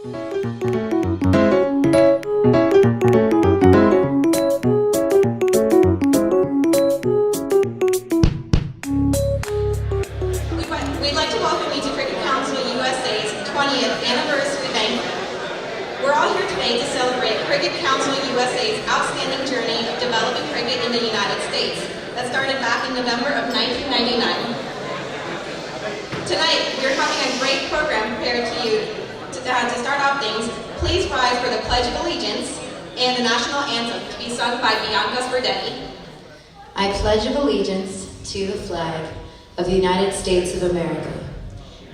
We'd like to welcome you to Cricket Council USA's 20th Anniversary Banquet. We're all here today to celebrate Cricket Council USA's outstanding journey of developing cricket in the United States that started back in November of 1999. Tonight, we're having a great program prepared to you. To start off things, please rise for the Pledge of Allegiance and the National Anthem to be sung by Bianca Sperdetti. I pledge of allegiance to the flag of the United States of America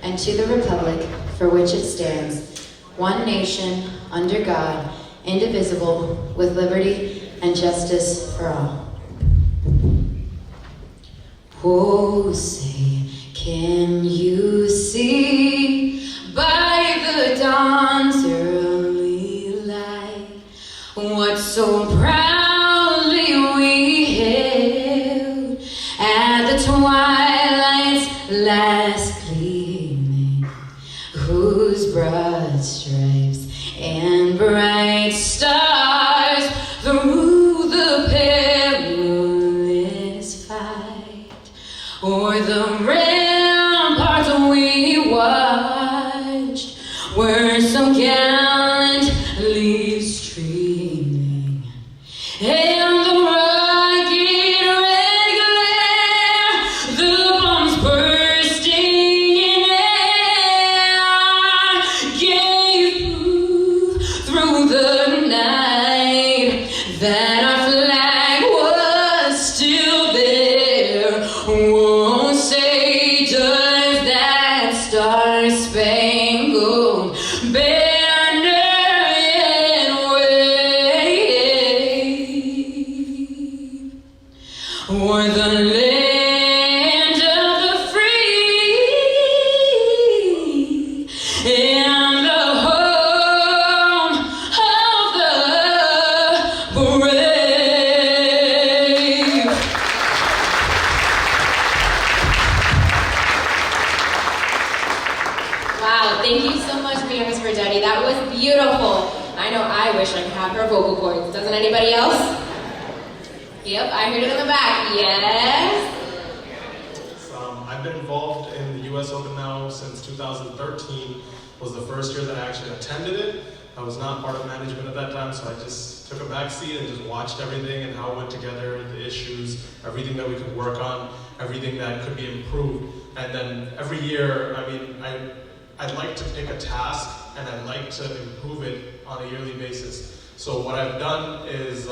and to the republic for which it stands, one nation, under God, indivisible, with liberty and justice for all. Oh, say, can you see by the dawn's early light what so proudly we hailed at the twilight's last gleaming, whose broad stripes and bright stars through the perilous fight o'er the ramparts we watched were so gallantly streaming, and the rugged red glare, the bombs bursting in air, gave proof through the night that our flag was still there. Oh, say does that star-spangled banner yet wave o'er the land of the free and the home of the brave? Wow, thank you so much, Bianca Sperdetti. That was beautiful. I know I wish I could have her vocal cords. Doesn't anybody else? Yep, I heard it in the back. Yes? I've been involved in the US Open now since 2013. Was the first year that I actually attended it. I was not part of management at that time, so I just took a back seat and just watched everything and how it went together, the issues, everything that we could work on, everything that could be improved. And then every year, I mean, I'd like to pick a task and I'd like to improve it on a yearly basis. So what I've done is,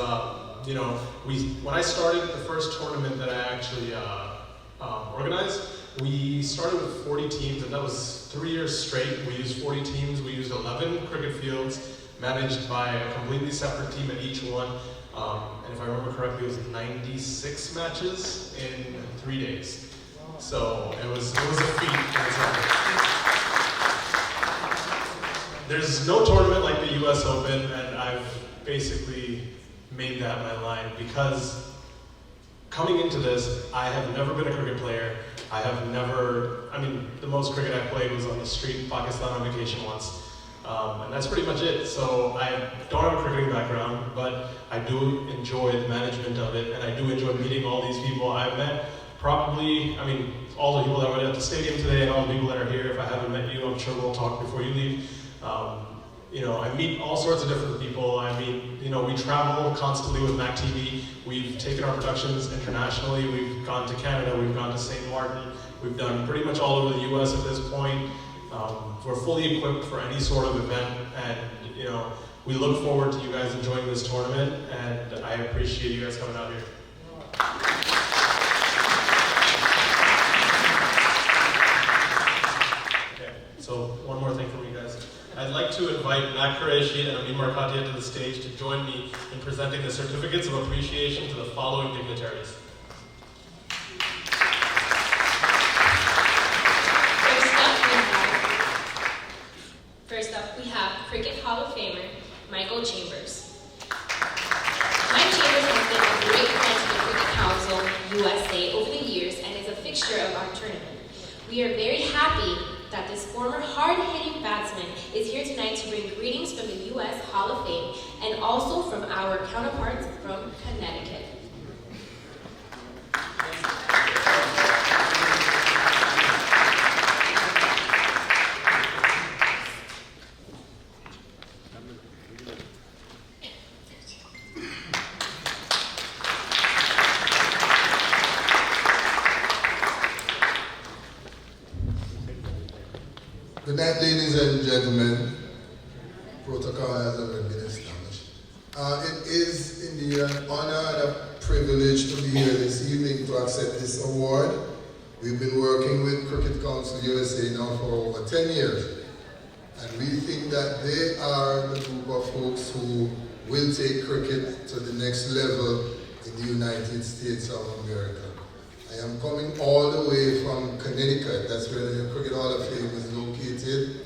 when I started the first tournament that I actually organized, we started with 40 teams, and that was 3 years straight. We used 40 teams. We used 11 cricket fields, managed by a completely separate team at each one. And if I remember correctly, it was 96 matches in 3 days. So it was a feat in itself. There's no tournament like the US Open, and I've basically made that my line because coming into this, I have never been a cricket player. The most cricket I played was on the street in Pakistan on vacation once. And that's pretty much it. So I don't have a cricketing background, but I do enjoy the management of it, and I do enjoy meeting all these people. I've met all the people that were at the stadium today and all the people that are here. If I haven't met you, I'm sure we'll talk before you leave. I meet all sorts of different people. We travel constantly with MAQ TV. We've taken our productions internationally. We've gone to Canada, we've gone to St. Martin. We've done pretty much all over the US at this point. We're fully equipped for any sort of event, and we look forward to you guys enjoying this tournament, and I appreciate you guys coming out here. Okay, so one more thing from you guys. I'd like to invite Matt Qureshi and Amin Markatia to the stage to join me in presenting the certificates of appreciation to the following dignitaries. First up, we have Cricket Hall of Famer, Michael Chambers. Mike Chambers has been a great friend to the Cricket Council USA over the years and is a fixture of our tournament. We are very happy that this former hard-hitting batsman is here tonight to bring greetings from the U.S. Hall of Fame and also from our counterparts from Connecticut. Good night, ladies and gentlemen. Protocol has already been established. It is indeed an honor and a privilege to be here this evening to accept this award. We've been working with Cricket Council USA now for over 10 years. And we think that they are the group of folks who will take cricket to the next level in the United States of America. I am coming all the way from Connecticut. That's where the Cricket Hall of Fame is located.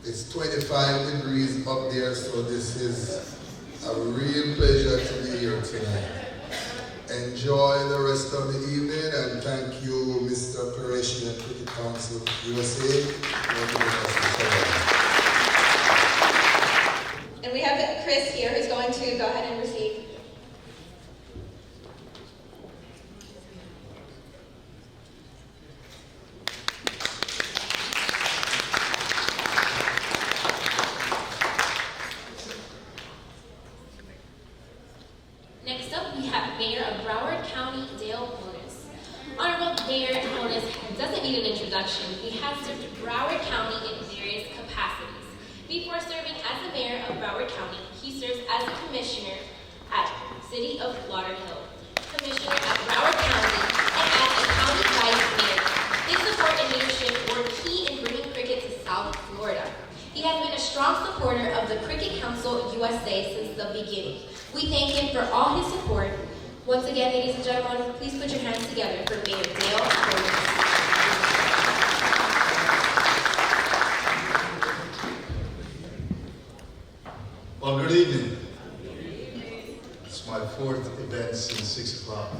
It's 25 degrees up there, so this is a real pleasure to be here tonight. Enjoy the rest of the evening, and thank you, Mr. Qureshi and Cricket Council USA, for giving us this award. And we have Chris here who's going to go ahead and receive. Next up, we have Mayor of Broward County, Dale Honus. Honorable Mayor Honus doesn't need an introduction. He has served Broward County in various capacities. Before serving as the mayor of Broward County, he serves as a commissioner at City of Lauderhill, commissioner at Broward County, and as a county vice mayor. His support and leadership were key in bringing cricket to South Florida. He has been a strong supporter of the Cricket Council USA since the beginning. We thank him for all his support. Once again, ladies and gentlemen, please put your hands together for Mayor Dale Honus. Well, good evening. It's my fourth event since 6 o'clock.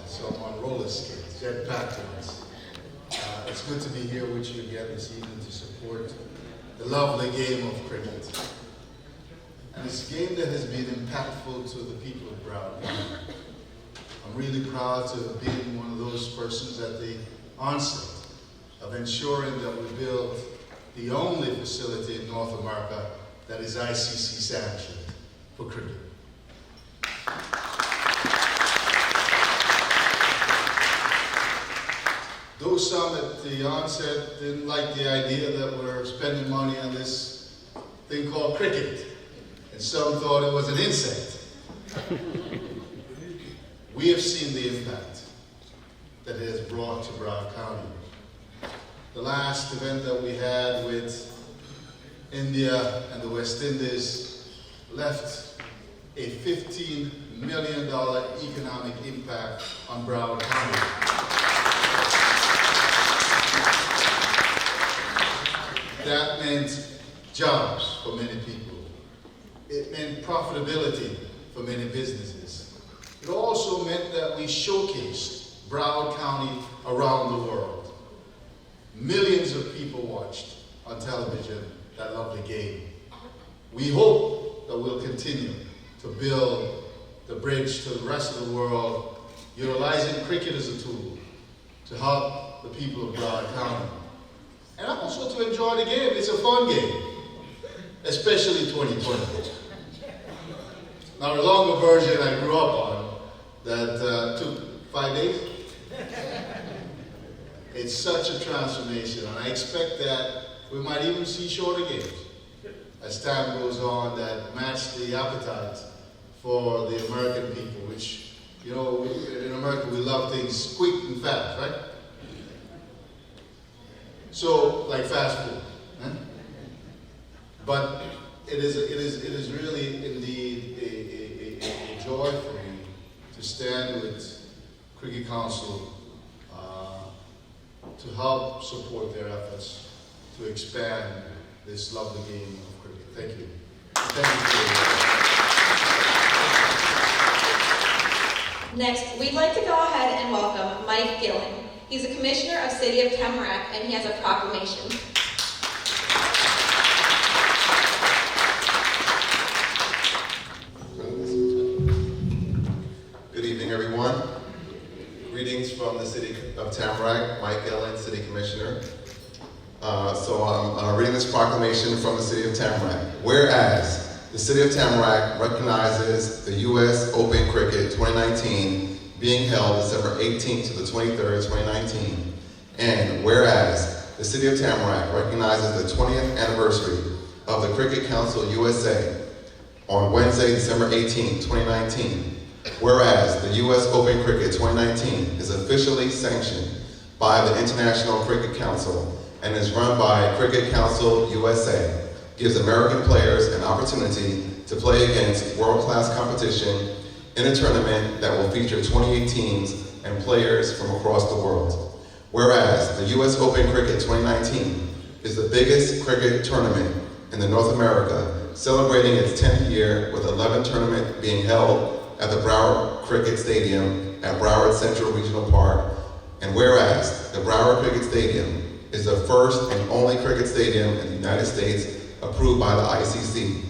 So I'm on roller skates, jetpack ones. It's good to be here with you again this evening to support the lovely game of cricket. And it's a game that has been impactful to the people of Broward. I'm really proud to have been one of those persons at the onset of ensuring that we build the only facility in North America that is ICC sanctioned for cricket. Though some at the onset didn't like the idea that we're spending money on this thing called cricket, and some thought it was an insect, we have seen the impact that it has brought to Broward County. The last event that we had with India and the West Indies left a $15 million economic impact on Broward County. That meant jobs for many people. It meant profitability for many businesses. It also meant that we showcased Broward County around the world. Millions of people watched on television that lovely game. We hope that we'll continue to build the bridge to the rest of the world, utilizing cricket as a tool to help the people of Broward County. And also to enjoy the game. It's a fun game, especially 2020. Now the longer version I grew up on that took 5 days, it's such a transformation, and I expect that we might even see shorter games as time goes on that match the appetite for the American people, which, you know, in America we love things quick and fast, right? So, like fast food. Huh? But it is really indeed a joy for me to stand with Cricket Council to help support their efforts to expand this lovely game of cricket. Thank you. Thank you. Next, we'd like to go ahead and welcome Mike Gillen. He's a commissioner of City of Tamarack, and he has a proclamation. Good evening, everyone. Greetings from the City of Tamarack, Mike Ellen, City Commissioner. So I'm reading this proclamation from the City of Tamarack. Whereas the City of Tamarack recognizes the U.S. Open Cricket 2019 being held December 18th to the 23rd, 2019. And whereas the City of Tamarack recognizes the 20th anniversary of the Cricket Council USA on Wednesday, December 18th, 2019. Whereas the U.S. Open Cricket 2019 is officially sanctioned by the International Cricket Council and is run by Cricket Council USA, gives American players an opportunity to play against world-class competition in a tournament that will feature 28 teams and players from across the world. Whereas the U.S. Open Cricket 2019 is the biggest cricket tournament in the North America, celebrating its 10th year with 11 tournaments being held at the Broward Cricket Stadium at Broward Central Regional Park. And whereas the Broward Cricket Stadium is the first and only cricket stadium in the United States approved by the ICC.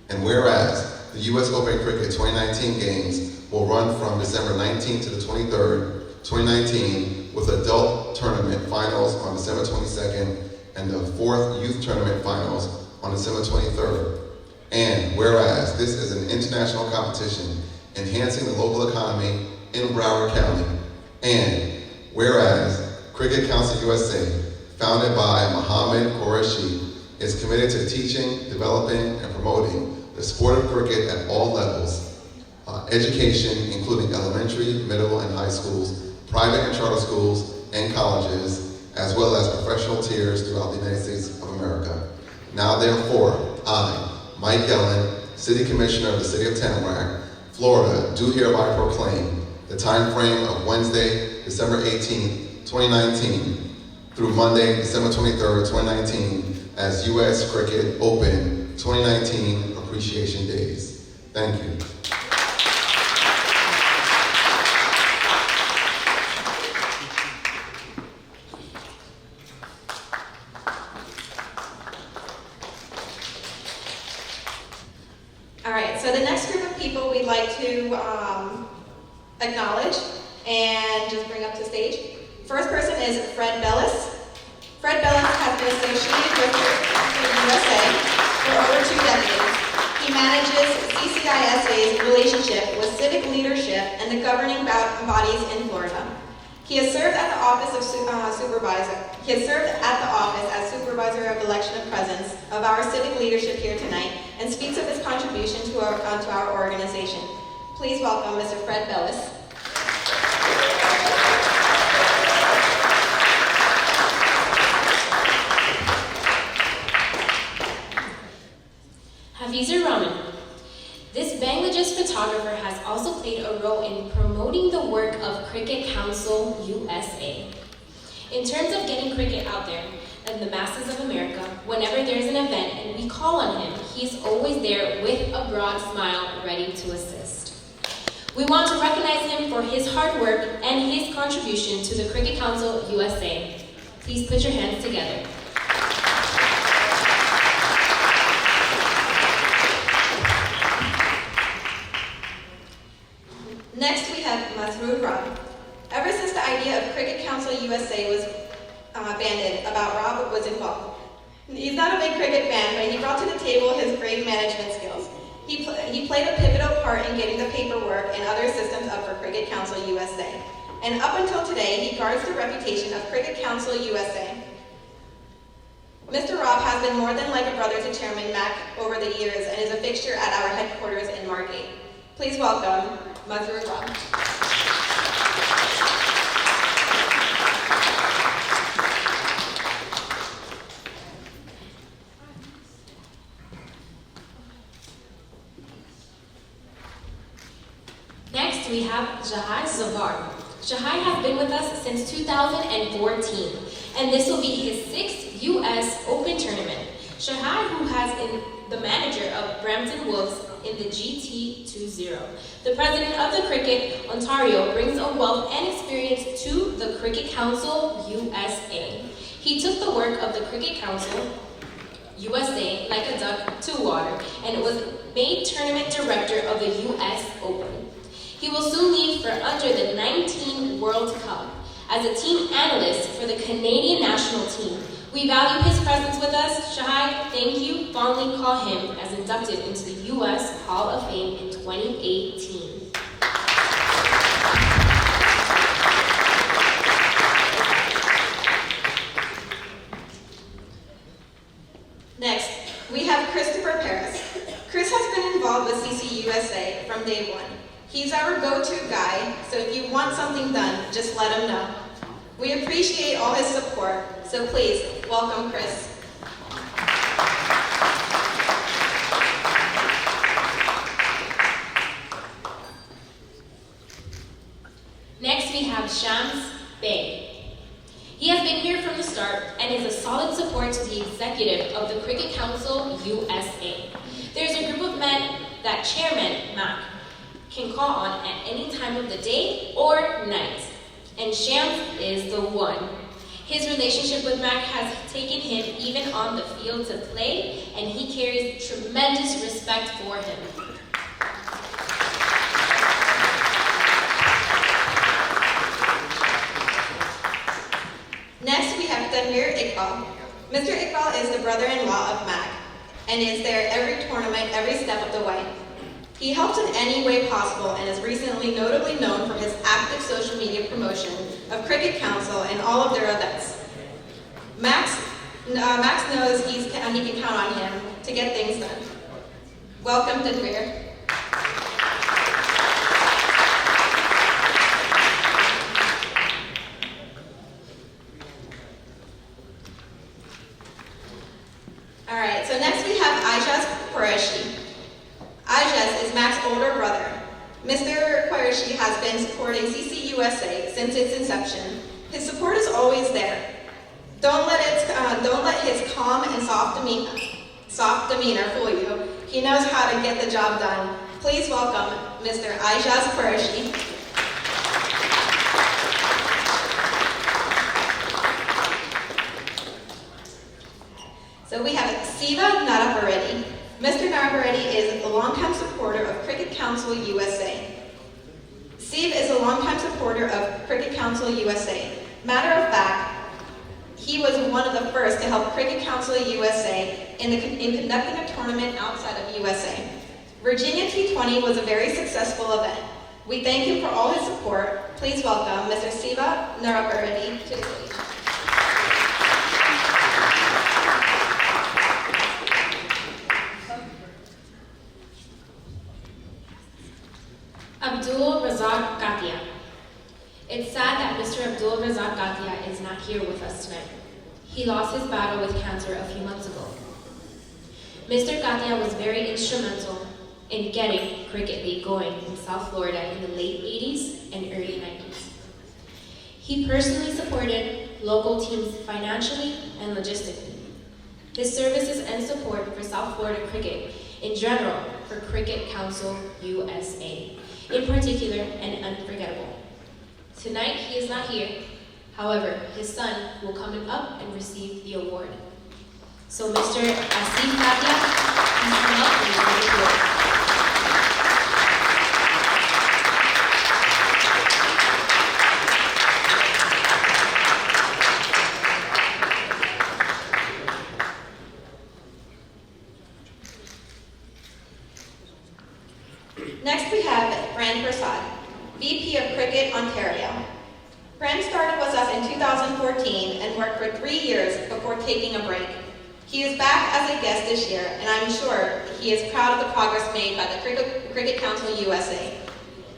And whereas the U.S. Open Cricket 2019 games will run from December 19th to the 23rd, 2019, with adult tournament finals on December 22nd and the 4th youth tournament finals on December 23rd. And whereas this is an international competition enhancing the local economy in Broward County. And whereas Cricket Council USA, founded by Mohammed Qureshi, is committed to teaching, developing, and promoting the sport of cricket at all levels, education, including elementary, middle, and high schools, private and charter schools, and colleges, as well as professional tiers throughout the United States of America. Now therefore, I, Mike Ellen, City Commissioner of the City of Tamarack, Florida, do hereby proclaim the time frame of Wednesday, December 18th, 2019 through Monday, December 23rd, 2019 as U.S. Cricket Open 2019 Appreciation Days. Thank you. All right, so the next group of people we'd like to acknowledge and just bring up to stage. First person is Fred Bellis. Fred Bellis has been associated with Cricket Council USA for over 2 decades. He manages CCISA's relationship with civic leadership and the governing bodies in Florida. He has served at the office of supervisor. He has served at the office as supervisor of election of presence of our civic leadership here tonight and speaks of his contribution to our organization. Please welcome Mr. Fred Bellis. Hafizur Rahman. This Bangladesh photographer has also played a role in promoting the work of Cricket Council USA. In terms of getting cricket out there and the masses of America, whenever there's an event and we call on him, he's always there with a broad smile ready to assist. We want to recognize him for his hard work and his contribution to the Cricket Council USA. Please put your hands together. Next, we have Masroor Rob. Ever since the idea of Cricket Council USA was banded about, Rob was involved. He's not a big cricket fan, but he brought to the table his great management skills. He played a pivotal part in getting the paperwork and other systems up for Cricket Council USA. And up until today, he guards the reputation of Cricket Council USA. Mr. Rob has been more than like a brother to Chairman MAQ over the years and is a fixture at our headquarters in Margate. Please welcome Masroor Rob. Next, we have Jahai Zavar. Jahai has been with us since 2014, and this will be his 6th U.S. Open tournament. Shahai, who has been the manager of Brampton Wolves in the GT20. The president of the Cricket Ontario brings a wealth and experience to the Cricket Council USA. He took the work of the Cricket Council USA like a duck to water and was made tournament director of the US Open. He will soon leave for under the 19 World Cup as a team analyst for the Canadian national team. We value his presence with us. Shahai, thank you. Fondly call him as inducted into the U.S. Hall of Fame in 2018. Next, we have Christopher Paris. Chris has been involved with CCUSA from day one. He's our go-to guy, so if you want something done, just let him know. We appreciate all his support, so please, welcome Chris. Next, we have Shams Bey. He has been here from the start and is a solid support to the executive of the Cricket Council USA. There's a group of men that Chairman MAQ can call on at any time of the day or night, and Shams is the one. His relationship with MAQ has taken him even on the field to play, and he carries tremendous respect for him. Next, we have Tanvir Iqbal. Mr. Iqbal is the brother-in-law of MAQ and is there every tournament, every step of the way. He helps in any way possible and is recently notably known for his active social media promotion of Cricket Council and all of their events. Max knows he can count on him to get things done. Welcome, Tanvir. All right, so next we have Aijaz Qureshi. Aijaz is MAQ's older brother. Mr. Qureshi has been supporting CCUSA since its inception. His support is always there. Don't let his calm and soft demeanor fool you. He knows how to get the job done. Please welcome Mr. Aijaz Qureshi. So we have Siva Narapareddy. Mr. Narapareddy is a longtime supporter of Cricket Council USA. Siva is a longtime supporter of Cricket Council USA. Matter of fact, he was one of the first to help Cricket Council USA in conducting a tournament outside of USA. Virginia T20 was a very successful event. We thank him for all his support. Please welcome Mr. Siva Narapareddy to the stage. Abdul Razak Gatia. It's sad that Mr. Abdul Razak Gatia is not here with us tonight. He lost his battle with cancer a few months ago. Mr. Gatia was very instrumental in getting Cricket League going in South Florida in the late 80s and early 90s. He personally supported local teams financially and logistically. His services and support for South Florida cricket in general for Cricket Council USA in particular and unforgettable. Tonight he is not here. However, his son will come up and receive the award. So Mr. Asif Gatia, please come up and receive the award. Next we have Fran Prasad, VP of Cricket Ontario. Fran started with us in 2014 and worked for 3 years before taking a break. He is back as a guest this year, and I'm sure he is proud of the progress made by the Cricket Council USA.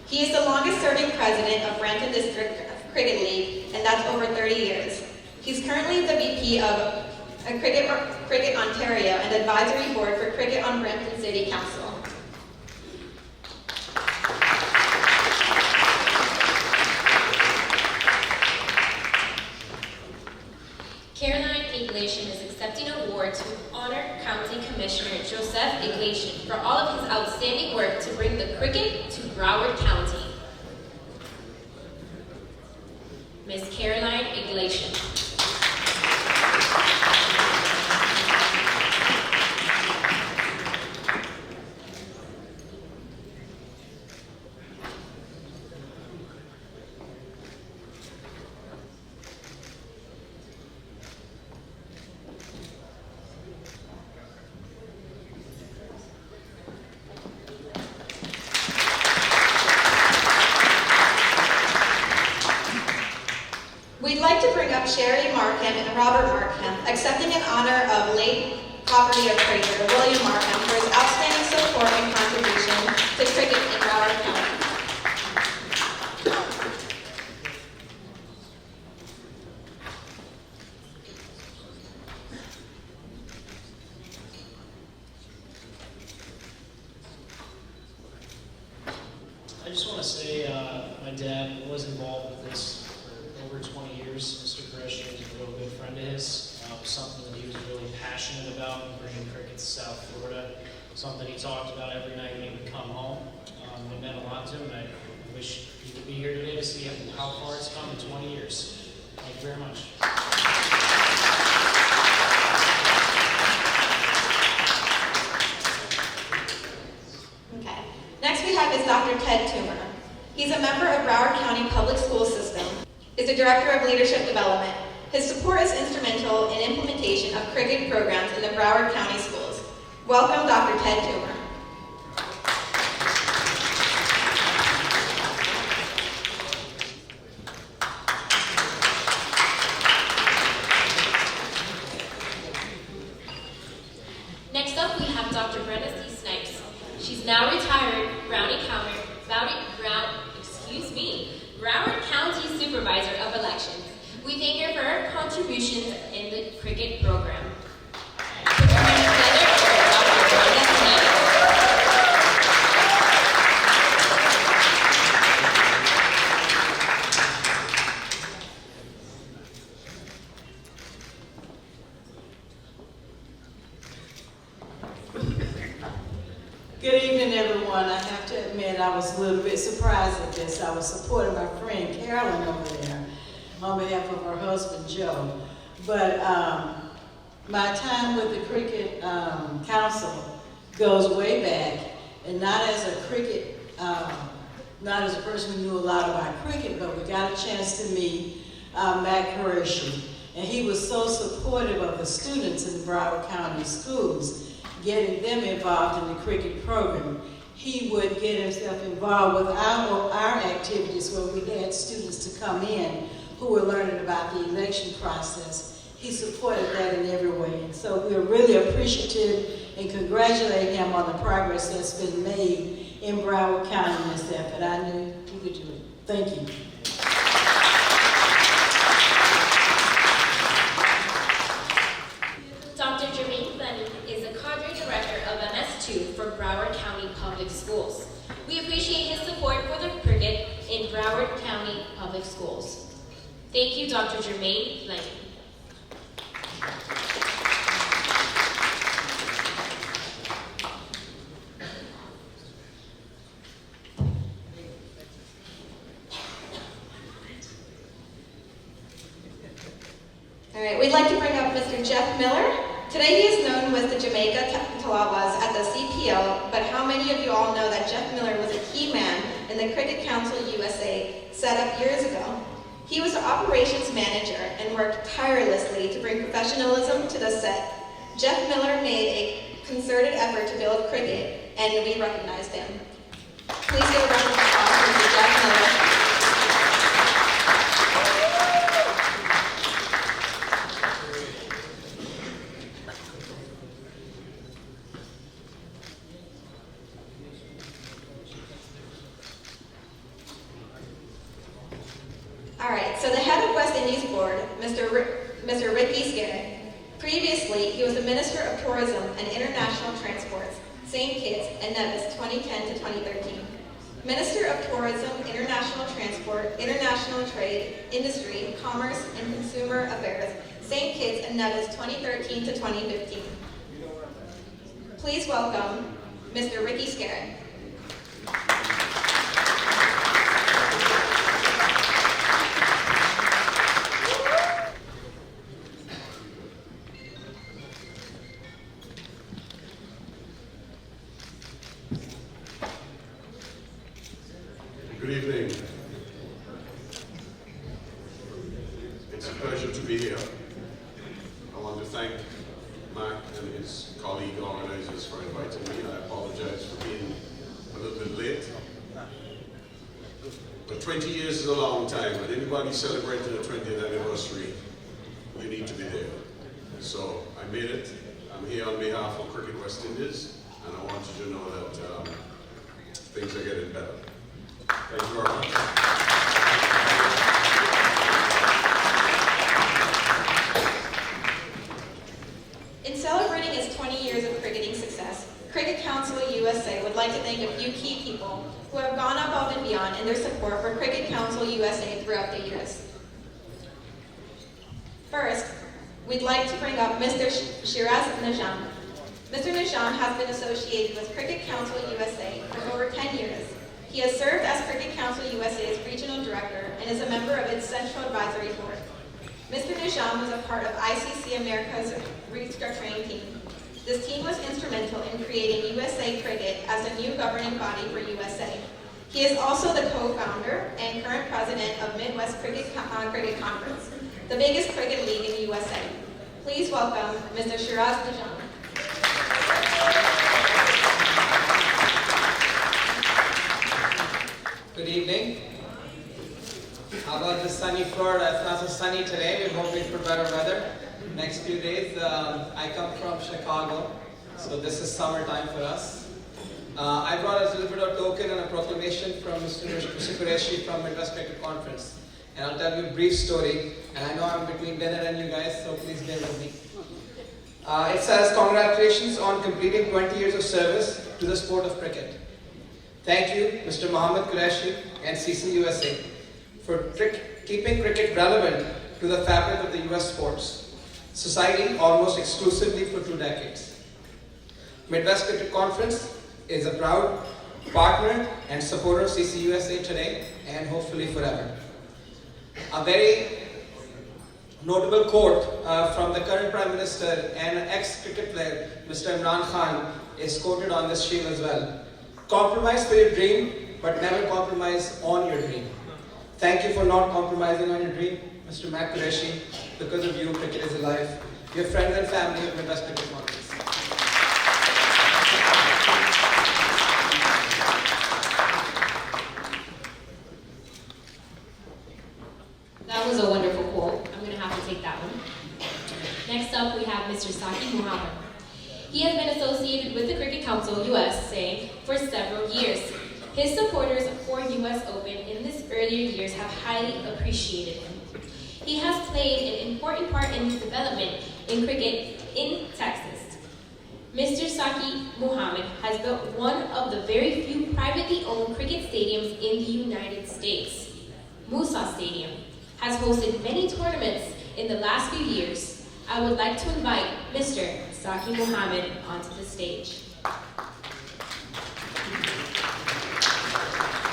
He is the longest-serving president of Brampton District Cricket League, and that's over 30 years. He's currently the VP of Cricket Ontario and Advisory Board for Cricket on Brampton City Council. Caroline Iglesias is accepting an award to honor County Commissioner Joseph Iglesias for all of his outstanding work to bring the cricket to Broward County. Ms. Caroline Iglesias. We'd like to bring up Sherry Markham and Robert Markham, accepting an honor of late property appraiser William Markham for his outstanding support and contribution to cricket in Broward County. I just want to say my dad was involved with this for over 20 years. Mr. Gresham is a real good friend of his. Something that he was really passionate about, bringing cricket to South Florida. Something he talked about every night when he would come home. It meant a lot to him, and I wish he could be here today to see how far it's come in 20 years. Thank you very much. Okay. Next we have is Dr. Ted Toomer. He's a member of Broward County Public School System, is the Director of Leadership Development. His support is instrumental in implementation of cricket programs in the Broward County schools. Welcome, Dr. Ted Toomer. Next up, we have Dr. Brenda C. Snipes. She's now retired Broward County Supervisor of Elections. We thank her for her contributions in the cricket program. Put your hands together for Dr. Brenda Snipes. Good evening, everyone. I have to admit I was a little bit surprised at this. I was supporting my friend Carolyn over there on behalf of her husband, Joe. But my time with the Cricket Council goes way back, and not as a cricket, not as a person who knew a lot about cricket, but we got a chance to meet MAQ Group, and he was so supportive of the students in Broward County schools, getting them involved in the cricket program. He would get himself involved with our activities where we had students to come in who were learning about the election process. He supported that in every way. And so we're really appreciative and congratulate him on the progress that's been made in Broward County in this effort. I knew he could do it. Thank you. Dr. Jermaine Glennon is the Cadre Director of MS2 for Broward County Public Schools. We appreciate his support for the cricket in Broward County Public Schools. Thank you, Dr. Jermaine Glennon. All right, we'd like to bring up Mr. Jeff Miller. Today he is known as the Jamaica Talawas at the CPL, but how many of you all know that Jeff Miller was a key man in the Cricket Council USA set up years ago? He was the operations manager and worked tirelessly to bring professionalism to the set. Jeff Miller made a concerted effort to build cricket, and we recognized him. Please give a round of applause for Mr. Jeff Miller. All right, so the head of West Indies Board, Mr. Ricky Scarrett. Previously, he was the Minister of Tourism and International Transports, St. Kitts and Nevis, 2010 to 2013. Minister of Tourism, International Transport, International Trade, Industry, Commerce, and Consumer Affairs, St. Kitts and Nevis, 2013 to 2015. Please welcome Mr. Ricky Scarron. Good evening. It's a pleasure to be here. I want to thank Maq and his colleague organizers for inviting me. I apologize for being a little bit late. But 20 years is a long time, and anybody celebrating the 20th anniversary, you need to be there. So I made it. I'm here on behalf of Cricket West Indies, and I want you to know that things are getting better. Thank you very much. In celebrating its 20 years of cricketing success, Cricket Council USA would like to thank a few key people who have gone above and beyond in their support for Cricket Council USA throughout the years. First, we'd like to bring up Mr. Shiraz Najam. Mr. Najam has been associated with Cricket Council USA for over 10 years. He has served as Cricket Council USA's regional director and is a member of its central advisory board. Mr. Najam was a part of ICC America's restructuring team. This team was instrumental in creating USA Cricket as a new governing body for USA. He is also the co-founder and current president of Midwest Cricket Conference, the biggest cricket league in USA. Please welcome Mr. Shiraz Najam. Good evening. How about the sunny Florida? It's not so sunny today. We're hoping for better weather. Next few days, I come from Chicago, so this is summertime for us. I brought a little bit of token and a proclamation from Mr. Qureshi from Midwest Cricket Conference. And I'll tell you a brief story. And I know I'm between dinner and you guys, so please bear with me. It says, congratulations on completing 20 years of service to the sport of cricket. Thank you, Mr. Mohammad Qureshi and CCUSA, for keeping cricket relevant to the fabric of the US sports society almost exclusively for 2 decades. Midwest Cricket Conference is a proud partner and supporter of CCUSA today and hopefully forever. A very notable quote from the current Prime Minister and ex-cricket player, Mr. Imran Khan, is quoted on this stream as well. Compromise for your dream, but never compromise on your dream. Thank you for not compromising on your dream, Mr. MAQ Qureshi. Because of you, cricket is alive. Your friends and family of Midwest Cricket Conference. That was a wonderful quote. I'm going to have to take that one. Next up, we have Mr. Saki Muhammad. He has been associated with the Cricket Council USA for several years. His supporters for US Open in his earlier years have highly appreciated him. He has played an important part in his development in cricket in Texas. Mr. Saki Muhammad has built one of the very few privately owned cricket stadiums in the United States. Musa Stadium has hosted many tournaments in the last few years. I would like to invite Mr. Saki Muhammad onto the stage.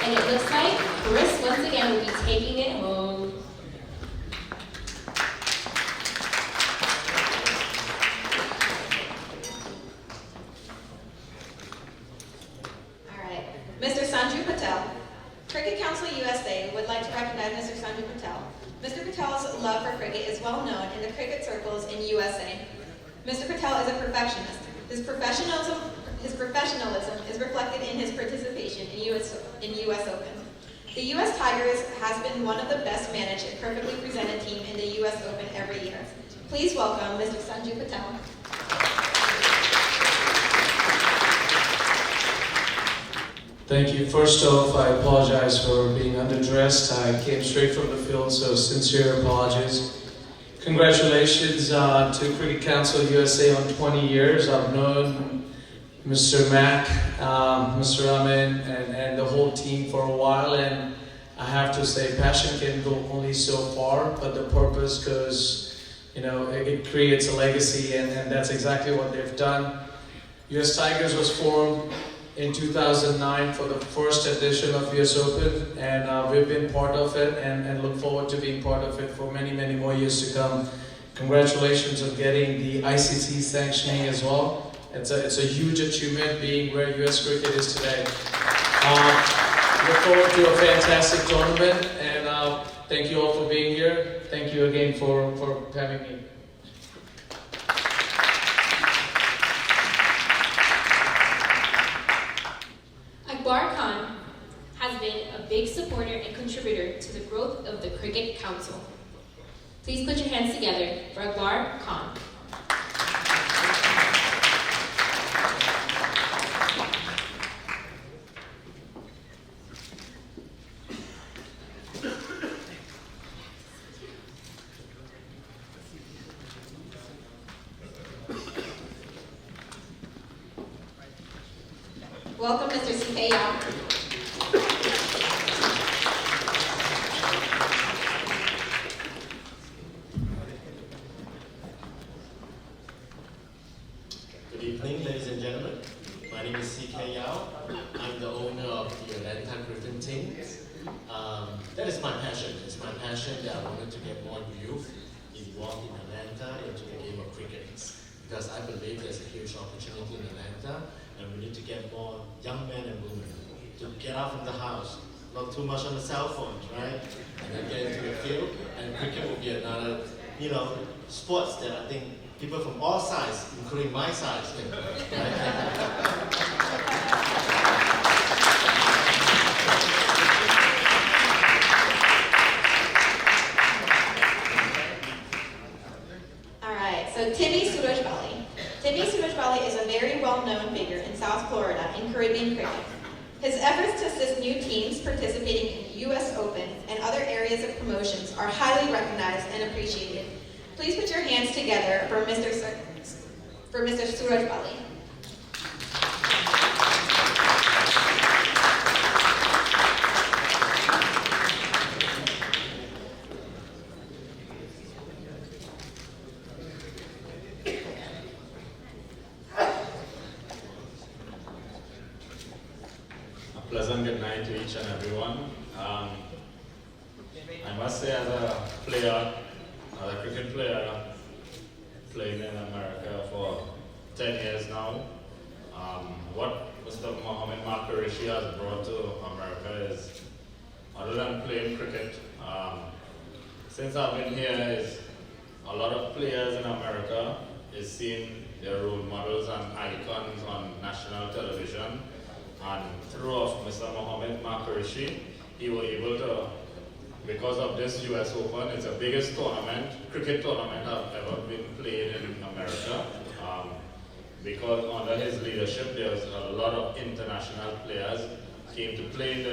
And it looks like Chris once again will be taking it home. All right, Mr. Sanju Patel. Cricket Council USA would like to recognize Mr. Sanju Patel. Mr. Patel's love for cricket is well known in the cricket circles in USA. Mr. Patel is a perfectionist. His professionalism is reflected in his participation in US Open. The US Tigers has been one of the best managed and perfectly presented team in the US Open every year. Please welcome Mr. Sanju Patel. Thank you. First off, I apologize for being underdressed. I came straight from the field, so sincere apologies. Congratulations to Cricket Council USA on 20 years. I've known Mr. Maq, Mr. Amin, and the whole team for a while, and I have to say passion can go only so far, but the purpose, because it creates a legacy, and that's exactly what they've done. US Tigers was formed in 2009 for the first edition of US Open, and we've been part of it and look forward to being part of it for many, many more years to come. Congratulations on getting the ICC sanctioning as well. It's a huge achievement being where US cricket is today. Look forward to a fantastic tournament, and thank you all for being here. Thank you again for having me. Akbar Khan has been a big supporter and contributor to the growth of the Cricket Council. Please put your hands together for Akbar Khan. Welcome, Mr. C.K. Yao. Good evening, ladies and gentlemen. My name is C.K. Yao. I'm the owner of the Atlanta Griffin teams. That is my passion. It's my passion that I wanted to get more youth involved in Atlanta into the game of cricket. Because I believe there's a huge opportunity in Atlanta, and we need to get more young men and women to get out from the house, not too much on the cell phones, right? And then get into the field, and cricket will be another, sports that I think people from all sides, including my size, can play, right? So Timmy Surajbali. Timmy Surajbali is a very well-known figure in South Florida in Caribbean cricket. His efforts to assist new teams participating in U.S. Open and other areas of promotions are highly recognized and appreciated. Please put your hands together for Mr. Surajbali. Pleasant good night to each and everyone. I must say, as a player, as a cricket player, playing in America for 10 years now, what Mr. Mohammed MAQ has brought to America is, other than playing cricket, since I've been here, is a lot of players in America is seeing their role models and icons on national television. And through Mr. Mohammed MAQ, he was able to, because of this US Open, it's the biggest tournament, cricket tournament I've ever been played in America. Because under his leadership, there's a lot of international players came to play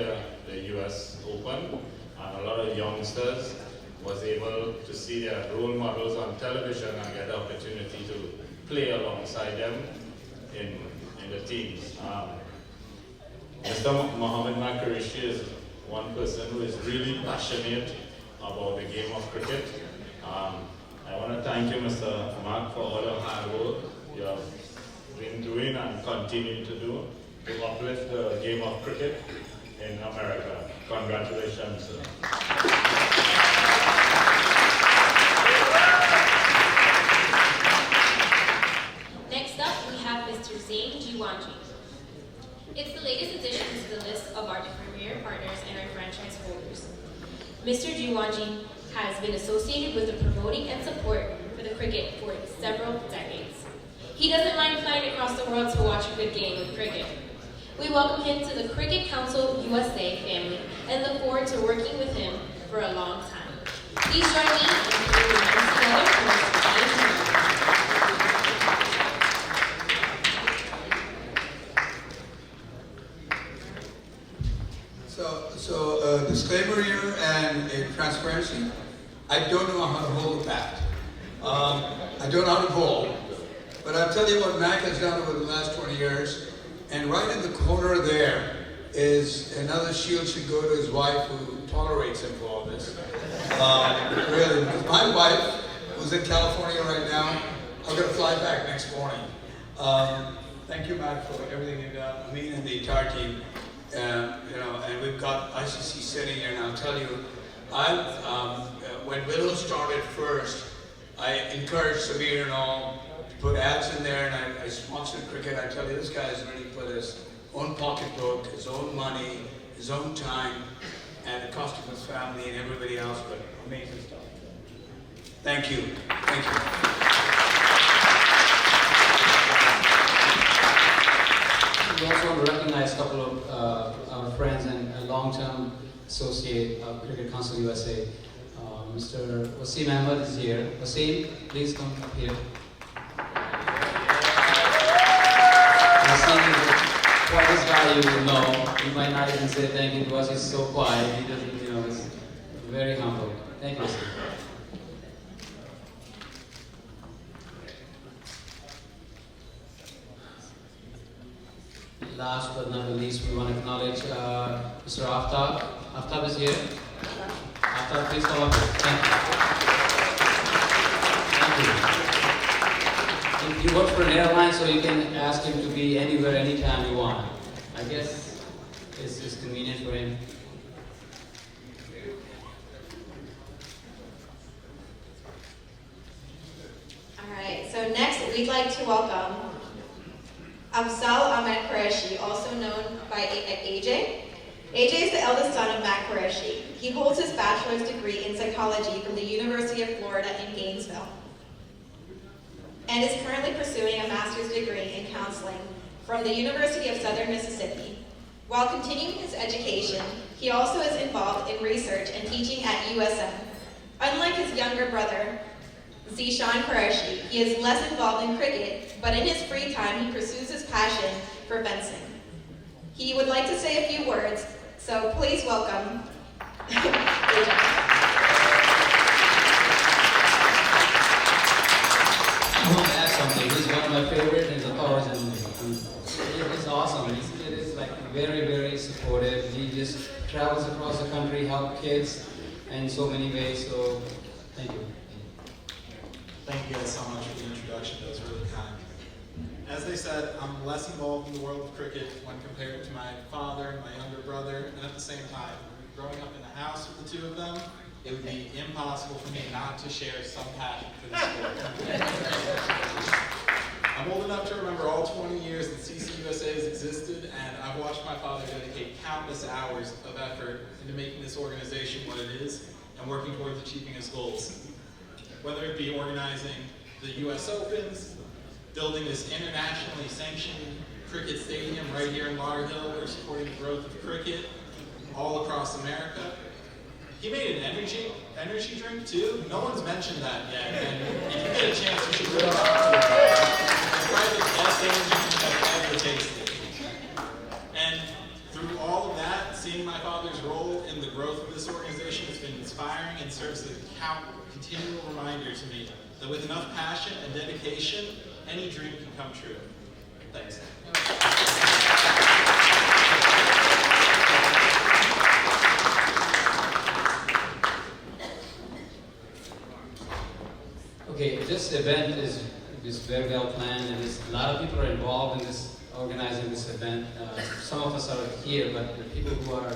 the US Open, and a lot of youngsters was able to see their role models on television and get the opportunity to play alongside them in the teams. Mr. Mohammed MAQ is one person who is really passionate about the game of cricket. I want to thank you, Mr. MAQ, for all the hard work you have been doing and continue to do to uplift the game of cricket in America. Congratulations, sir. Next up, we have Mr. Zain Jiwanji. It's the latest addition to the list of our premier partners and our franchise holders. Mr. Jiwanji has been associated with the promoting and support for the cricket for several decades. He doesn't mind flying across the world to watch a good game of cricket. We welcome him to the Cricket Council USA family and look forward to working with him for a long time. Please join me in putting your hands together for Mr. Zain Jiwanji. So disclaimer here and a transparency. I don't know how to hold a bat. I don't know how to bowl. But I'll tell you what MAQ has done over the last 20 years. And right in the corner there is another shield should go to his wife who tolerates him for all this. Really, my wife, who's in California right now, I'm going to fly back next morning. Thank you, Matt, for everything you've done. I mean, and the entire team. And we've got ICC sitting here, and I'll tell you, when Willow started first, I encouraged Samir and all to put ads in there, and I sponsored cricket. I tell you, this guy has really put his own pocketbook, his own money, his own time, and the cost of his family and everybody else, but amazing stuff. Thank you. Thank you. We also want to recognize a couple of our friends and long-term associate of Cricket Council USA. Mr. Wasim Ahmed is here. Wasim, please come up here. Wasim is the quietest guy you will know. You might not even say thank you because he's so quiet. He doesn't, he's very humble. Thank you, Wasim. Last but not the least, we want to acknowledge Mr. Aftab. Aftab is here. Aftab, please come up here. Thank you. You work for an airline, so you can ask him to be anywhere, anytime you want. I guess it's convenient for him. All right, so next we'd like to welcome Afzal Ahmed Qureshi, also known by AJ. AJ is the eldest son of Maq Qureshi. He holds his bachelor's degree in psychology from the University of Florida in Gainesville and is currently pursuing a master's degree in counseling from the University of Southern Mississippi. While continuing his education, he also is involved in research and teaching at USM. Unlike his younger brother, Zishan Qureshi, he is less involved in cricket, but in his free time he pursues his passion for fencing. He would like to say a few words, so please welcome Zishan. I want to add something. He's one of my favorite and the powers in me. He's awesome. He's like very, very supportive. He just travels across the country, helps kids in so many ways. So thank you. Thank you guys so much for the introduction. That was really kind. As they said, I'm less involved in the world of cricket when compared to my father and my younger brother, and at the same time, growing up in a house with the two of them, it would be impossible for me not to share some passion for the sport. I'm old enough to remember all 20 years that CCUSA has existed, and I've watched my father dedicate countless hours of effort into making this organization what it is and working towards achieving his goals. Whether it be organizing the US Opens, building this internationally sanctioned cricket stadium right here in Lauderhill, or supporting the growth of cricket all across America. He made an energy drink too. No one's mentioned that yet, and if you get a chance, you should really talk to it. It's probably the best energy drink I've ever tasted. And through all of that, seeing my father's role in the growth of this organization has been inspiring and serves as a continual reminder to me that with enough passion and dedication, any dream can come true. Thanks. Okay, this event is very well planned, and a lot of people are involved in this, organizing this event. Some of us are here, but the people who are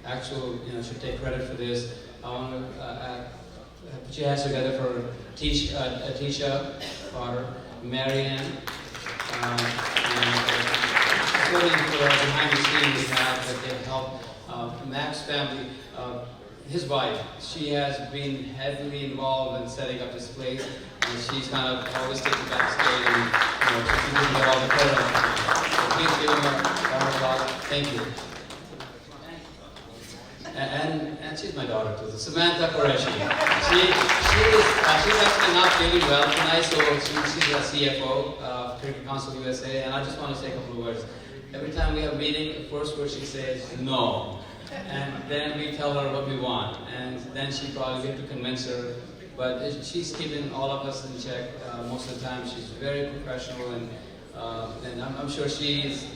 actual, should take credit for this. I want to put your hands together for Atisha, for Marianne, and supporting behind the scenes we have that they help Mac's family. His wife, she has been heavily involved in setting up this place, and she's kind of always taking backstage and she's giving her all the credit. So please give her a round of applause. Thank you. And she's my daughter too, Samantha Qureshi. She's actually not feeling well tonight, so she's the CFO of Cricket Council USA, and I just want to say a couple of words. Every time we have a meeting, the first word she says, no. And then we tell her what we want, and then she probably get to convince her. But she's keeping all of us in check most of the time. She's very professional, and I'm sure she's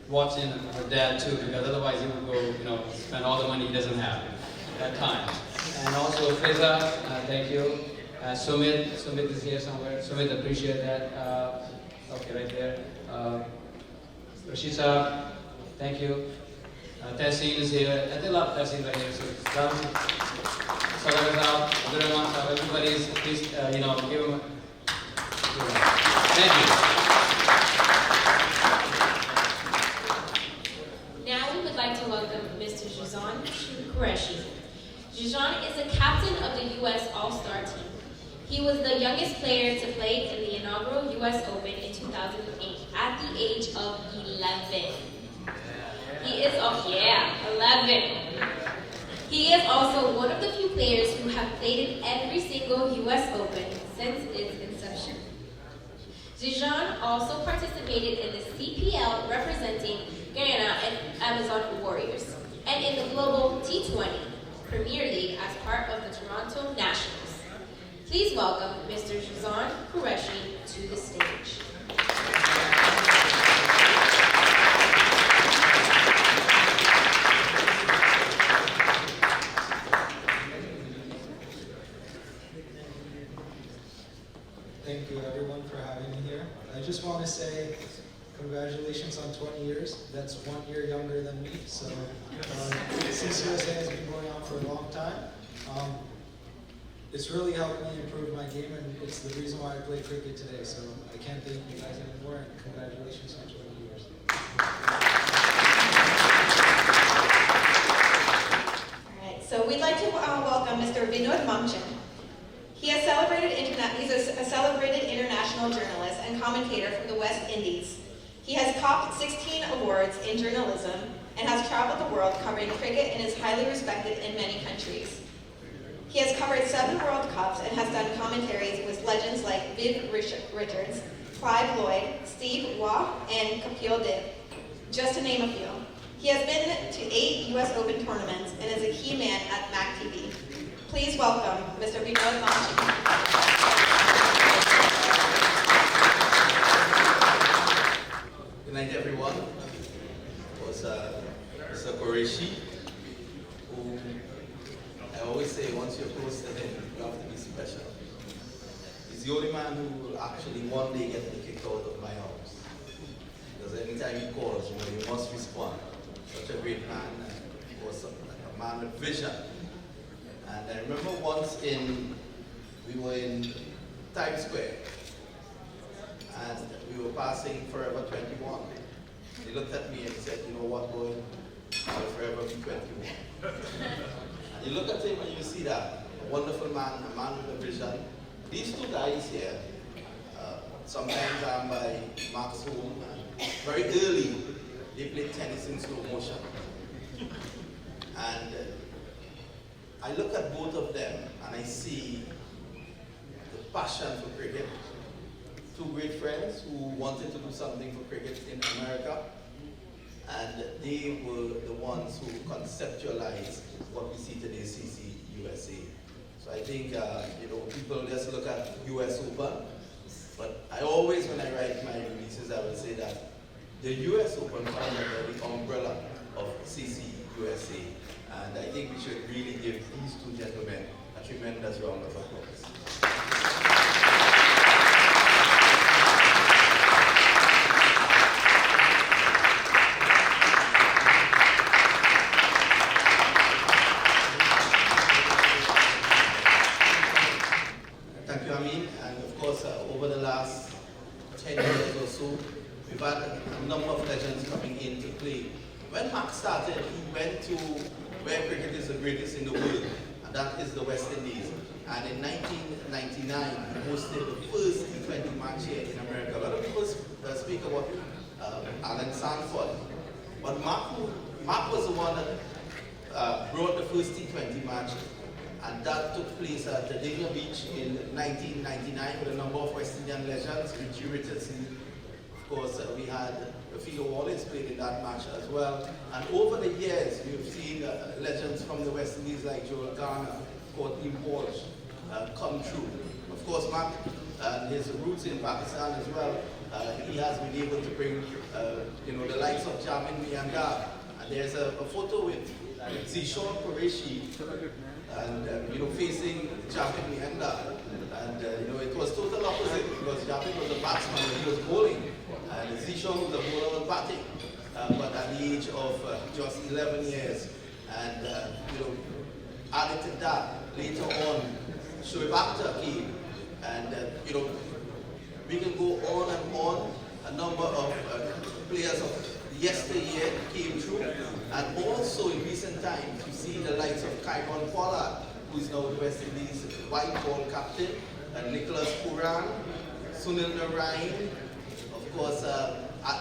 watching her dad too, because otherwise he would go, spend all the money he doesn't have at that time. And also Fiza, thank you. Sumit is here somewhere. Sumit, appreciate that. Okay, right there. Rashida, thank you. Tehseen is here. I love Tehseen right here. So, everybody is, please, give him thank you. Now we would like to welcome Mr. Jizan Qureshi. Jizan is a captain of the U.S. All-Star team. He was the youngest player to play in the inaugural U.S. Open in 2008 at the age of 11. He is 11. He is also one of the few players who have played in every single U.S. Open since its inception. Zijan also participated in the CPL representing Guyana and Amazon Warriors, and in the global T20 Premier League as part of the Toronto Nationals. Please welcome Mr. Jizan Qureshi to the stage. Thank you everyone for having me here. I just want to say congratulations on 20 years. That's 1 year younger than me. So CCUSA has been going on for a long time. It's really helped me improve my game, and it's the reason why I play cricket today. So I can't thank you guys anymore, and congratulations on 20 years. All right, so we'd like to welcome Mr. Vinod Mamchan. He's a celebrated international journalist and commentator from the West Indies. He has copped 16 awards in journalism and has traveled the world covering cricket and is highly respected in many countries. He has covered 7 World Cups and has done commentaries with legends like Viv Richards, Clive Lloyd, Steve Waugh, and Kapil Dev, just to name a few. He has been to 8 U.S. Open tournaments and is a key man at MAQ TV. Please welcome Mr. Vinod Mamchan. Good night, everyone. It was Mr. Qureshi, who I always say once you're close to him, you have to be special. He's the only man who will actually one day get me kicked out of my house. Because anytime he calls, you must respond. Such a great man, and of course a man with vision. And I remember once we were in Times Square, and we were passing Forever 21. He looked at me and said, you know what, boy, I'll forever be 21. And you look at him and you see that, a wonderful man, a man with a vision. These two guys here, sometimes I'm by Mark's home, and very early, they play tennis in slow motion. And I look at both of them and I see the passion for cricket. 2 great friends who wanted to do something for cricket in America, and they were the ones who conceptualized what we see today, CCUSA. So I think people just look at US Open, but I always, when I write my releases, I will say that the US Open comes under the umbrella of CCUSA. And I think we should really give these 2 gentlemen a tremendous round of applause. Thank you, Amin. And of course, over the last 10 years or so, we've had a number of legends coming in to play. When Maq started, he went to where cricket is the greatest in the world, and that is the West Indies. And in 1999, he hosted the first T20 match here in America. A lot of people speak about Alan Sanford, but Maq was the one that brought the first T20 match, and that took place at Dania Beach in 1999 with a number of West Indian legends, Richie Richardson. Of course, we had Philo Wallace played in that match as well. And over the years, we've seen legends from the West Indies like Joel Garner, Courtney Walsh come true. Of course, Maq and his roots in Pakistan as well, he has been able to bring the likes of Jamin Miyanda. And there's a photo with Zishan Qureshi and facing Jamin Miyanda. And it was total opposite because Jamin was a batsman and he was bowling. And Zishon was a bowler on batting, but at the age of just 11 years. And added to that, later on, Shoaib Akhtar came. And we can go on and on. A number of players of yesteryear came through. And also in recent times, you see the likes of Kyron Pollard, who is now the West Indies white ball captain, and Nicholas Puran, Sunil Narayan, of course,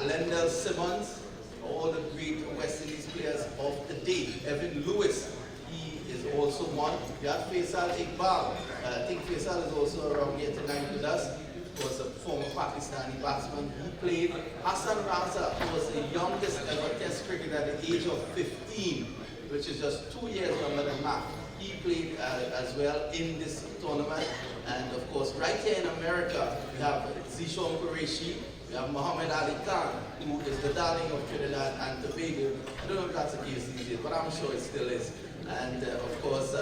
Lendell Simmons, all the great West Indies players of the day. Evan Lewis, he is also one. We have Faisal Iqbal. I think Faisal is also around here tonight with us. Of course, a former Pakistani batsman. He played. Hassan Raza was the youngest ever Test cricketer at the age of 15, which is just 2 years younger than Maq. He played as well in this tournament. And of course, right here in America, we have Zishon Qureshi, we have Muhammad Ali Khan, who is the darling of Trinidad and Tobago. I don't know if that's the case these days, but I'm sure it still is. And of course,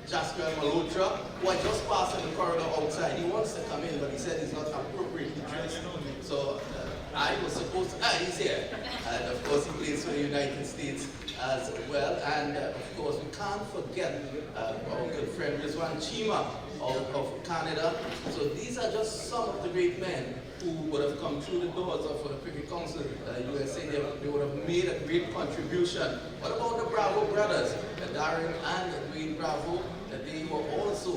Jasper Malhotra, who I just passed in the corridor outside. He wants to come in, but he said he's not appropriately dressed. So I was supposed to, he's here. And of course, he plays for the United States as well. And of course, we can't forget our good friend Rizwan Chima of Canada. So these are just some of the great men who would have come through the doors of the Cricket Council USA. They would have made a great contribution. What about the Bravo brothers, Darren and Dwayne Bravo? They were also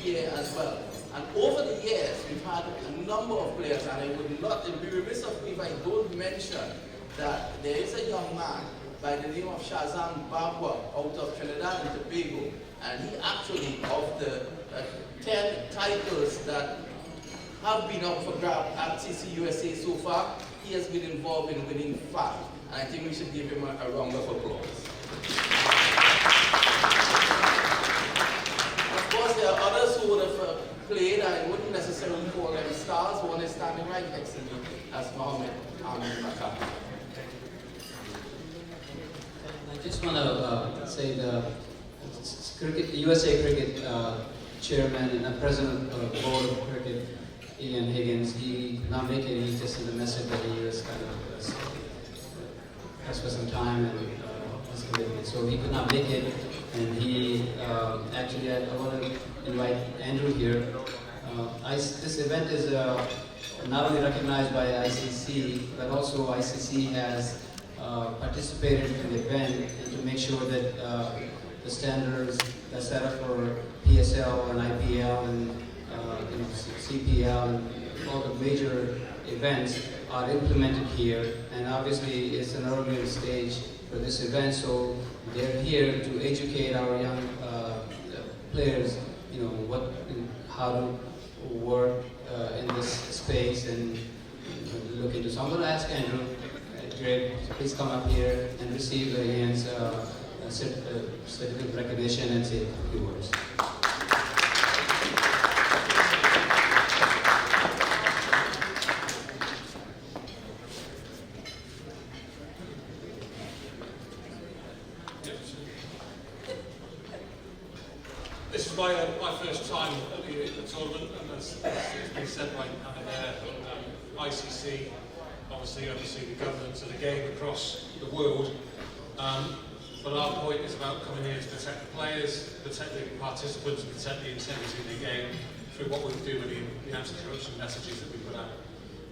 here as well. And over the years, we've had a number of players, and I would not, it would be remiss of me if I don't mention that there is a young man by the name of Shazam Babwa out of Trinidad and Tobago, and he actually, of the 10 titles that have been up for grab at CCUSA so far, he has been involved in winning 5. And I think we should give him a round of applause. Of course, there are others who would have played. I wouldn't necessarily call them stars. One is standing right next to me. That's Mohammed Makar. I just want to say the USA Cricket chairman and president of the board of cricket, Ian Higgins, he could not make it. He just sent a message that he was kind of asked for some time and was committed. So he could not make it, and he actually, I want to invite Andrew here. This event is not only recognized by ICC, but also ICC has participated in the event and to make sure that the standards that set up for PSL and IPL and CPL and all the major events are implemented here. And obviously it's an earlier stage for this event, so they're here to educate our young players, how to work in this space and look into. So I'm going to ask Andrew, Greg, please come up here and receive Ian's certificate of recognition and say a few words. This is my first time at the tournament, and as it's been said by ICC, obviously oversee the governance of the game across the world. But our point is about coming here to protect the players, protect the participants, and protect the integrity of the game through what we do with the anti-corruption messages that we put out.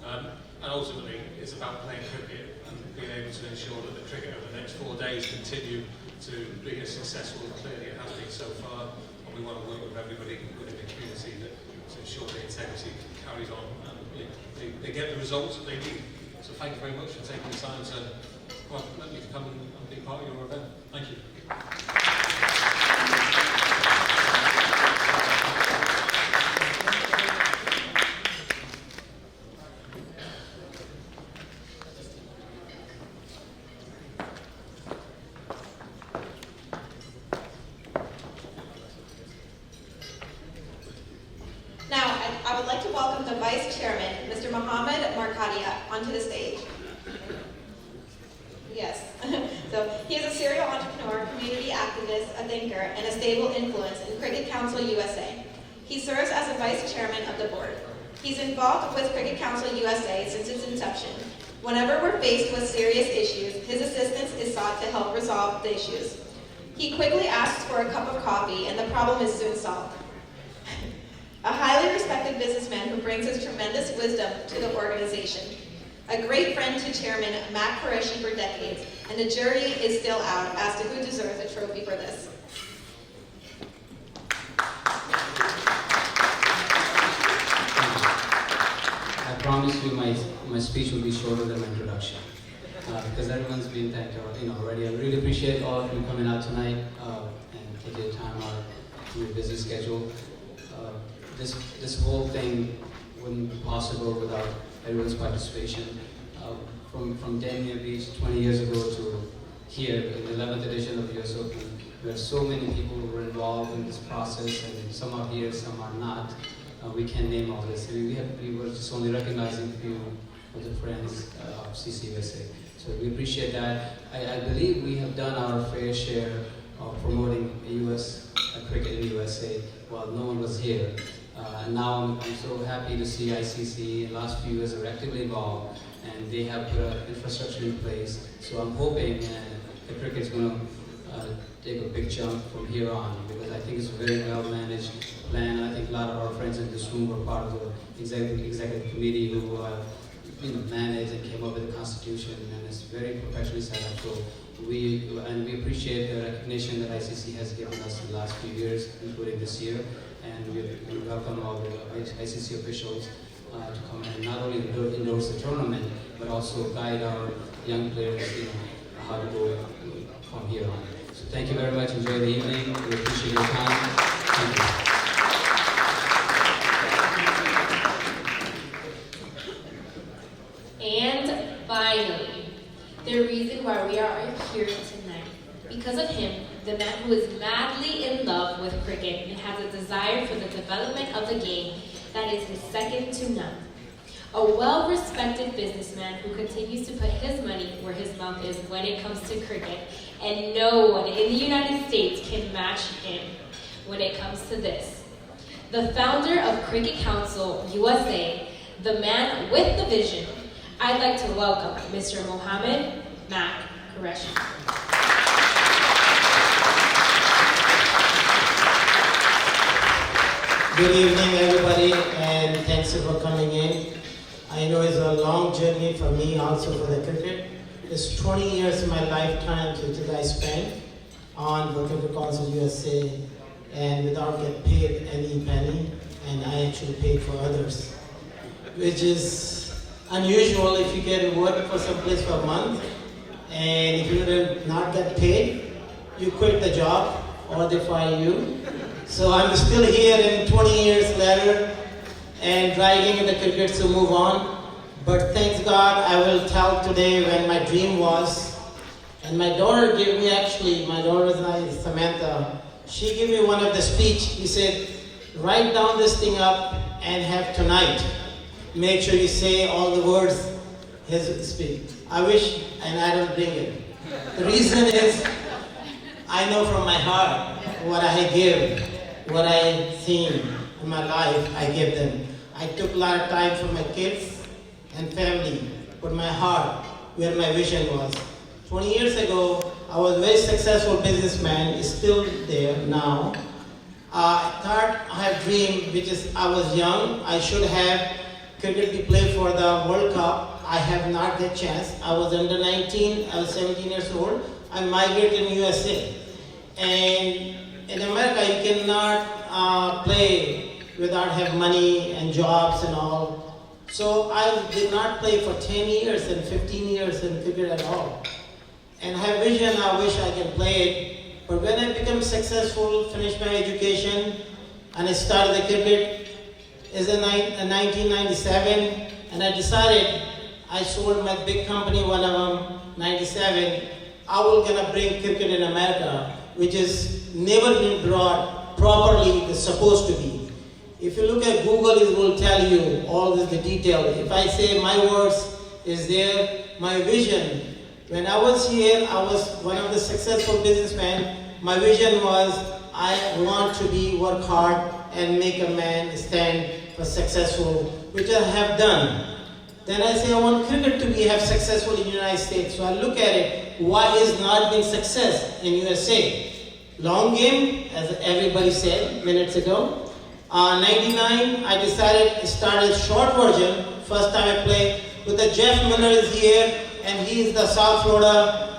And ultimately, it's about playing cricket and being able to ensure that the cricket over the next 4 days continue to be as successful as clearly it has been so far. And we want to work with everybody within the community to ensure the integrity carries on and they get the results that they need. So thank you very much for taking the time to let me come and be part of your event. Thank you. Now, I would like to welcome the Vice Chairman, Mr. Mohammed Markadia, onto the stage. Yes. So he is a serial entrepreneur, community activist, a thinker, and a stable influence in Cricket Council USA. He serves as a vice chairman of the board. He's involved with Cricket Council USA since its inception. Whenever we're faced with serious issues, his assistance is sought to help resolve the issues. He quickly asks for a cup of coffee, and the problem is soon solved. A highly respected businessman who brings his tremendous wisdom to the organization. A great friend to Chairman Maq Qureshi for decades, and the jury is still out as to who deserves a trophy for this. I promise you my speech will be shorter than my introduction because everyone's been thanked already. I really appreciate all of you coming out tonight and taking your time out from your busy schedule. This whole thing wouldn't be possible without everyone's participation. From Dania Beach 20 years ago to here in the 11th edition of US Open, where so many people were involved in this process, and some are here, some are not. We can't name all this. We were just only recognizing a few of the friends of CCUSA. So we appreciate that. I believe we have done our fair share of promoting US cricket in the USA while no one was here. And now I'm so happy to see ICC in the last few years are actively involved, and they have put an infrastructure in place. So I'm hoping the cricket's going to take a big jump from here on, because I think it's a very well managed plan. I think a lot of our friends in this room were part of the executive committee who managed and came up with the constitution, and it's very professionally set up. So we appreciate the recognition that ICC has given us in the last few years, including this year, and we welcome all the ICC officials to come and not only endorse the tournament, but also guide our young players, how to go from here on. So thank you very much. Enjoy the evening. We appreciate your time. Thank you. And finally, the reason why we are here tonight, because of him, the man who is madly in love with cricket and has a desire for the development of the game that is his second to none. A well-respected businessman who continues to put his money where his mouth is when it comes to cricket, and no one in the United States can match him when it comes to this. The founder of Cricket Council USA, the man with the vision, I'd like to welcome Mr. Mohammed Maq Qureshi. Good evening, everybody, and thanks for coming in. I know it's a long journey for me, also for the cricket. It's 20 years of my lifetime that I spent on the Cricket Council USA, and without getting paid any penny, and I actually paid for others, which is unusual if you get work for some place for a month, and if you do not get paid, you quit the job or they fire you. So I'm still here in 20 years later and dragging in the cricket to move on. But thanks God, I will tell today when my dream was. And my daughter gave me, actually, my daughter's name is Samantha. She gave me one of the speech. He said, write down this thing up and have tonight. Make sure you say all the words, his speech. I wish, and I don't bring it. The reason is, I know from my heart what I give, what I seen in my life, I give them. I took a lot of time for my kids and family, but my heart, where my vision was. 20 years ago, I was a very successful businessman, is still there now. I thought I had a dream, which is I was young, I should have cricket to play for the World Cup. I have not get chance. I was under 19, I was 17 years old. I migrated in USA. And in America, you cannot play without have money and jobs and all. So I did not play for 10 years and 15 years in cricket at all. And I have vision, I wish I can play it. But when I became successful, finished my education, and I started the cricket, is in 1997, and I decided, I sold my big company, one of them, 97, I was gonna bring cricket in America, which is never been brought properly, it's supposed to be. If you look at Google, it will tell you all the detail. If I say my words is there, my vision. When I was here, I was one of the successful businessmen. My vision was, I want to be work hard and make a man stand for successful, which I have done. Then I say I want cricket to have successful in the United States. So I look at it, why is not being success in USA? Long game, as everybody said minutes ago. 99, I decided to start a short version. First time I played with the Jeff Miller is here, and he is the South Florida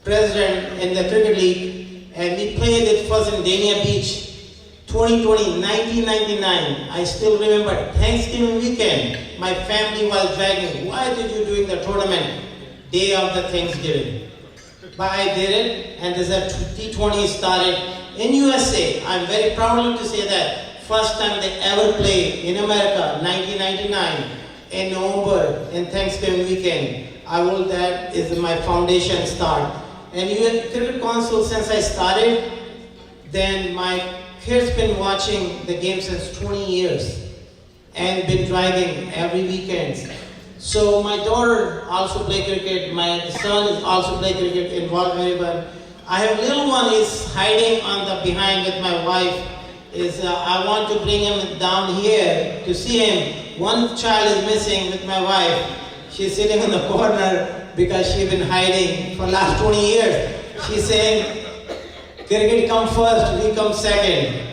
president in the cricket league, and we played it first in Dania Beach. 2020, 1999, I still remember Thanksgiving weekend, my family was dragging, why did you doing the tournament day after Thanksgiving? But I did it, and this is T20 started in USA. I'm very proud to say that first time they ever played in America, 1999, in November, in Thanksgiving weekend. I will, that is my foundation start. And US Cricket Council, since I started, then my kids been watching the game since 20 years and been driving every weekend. So my daughter also play cricket, my son is also play cricket, involved very well. I have little one is hiding on the behind with my wife. I want to bring him down here to see him. One child is missing with my wife. She's sitting in the corner because she's been hiding for last 20 years. She's saying, cricket come first, we come second.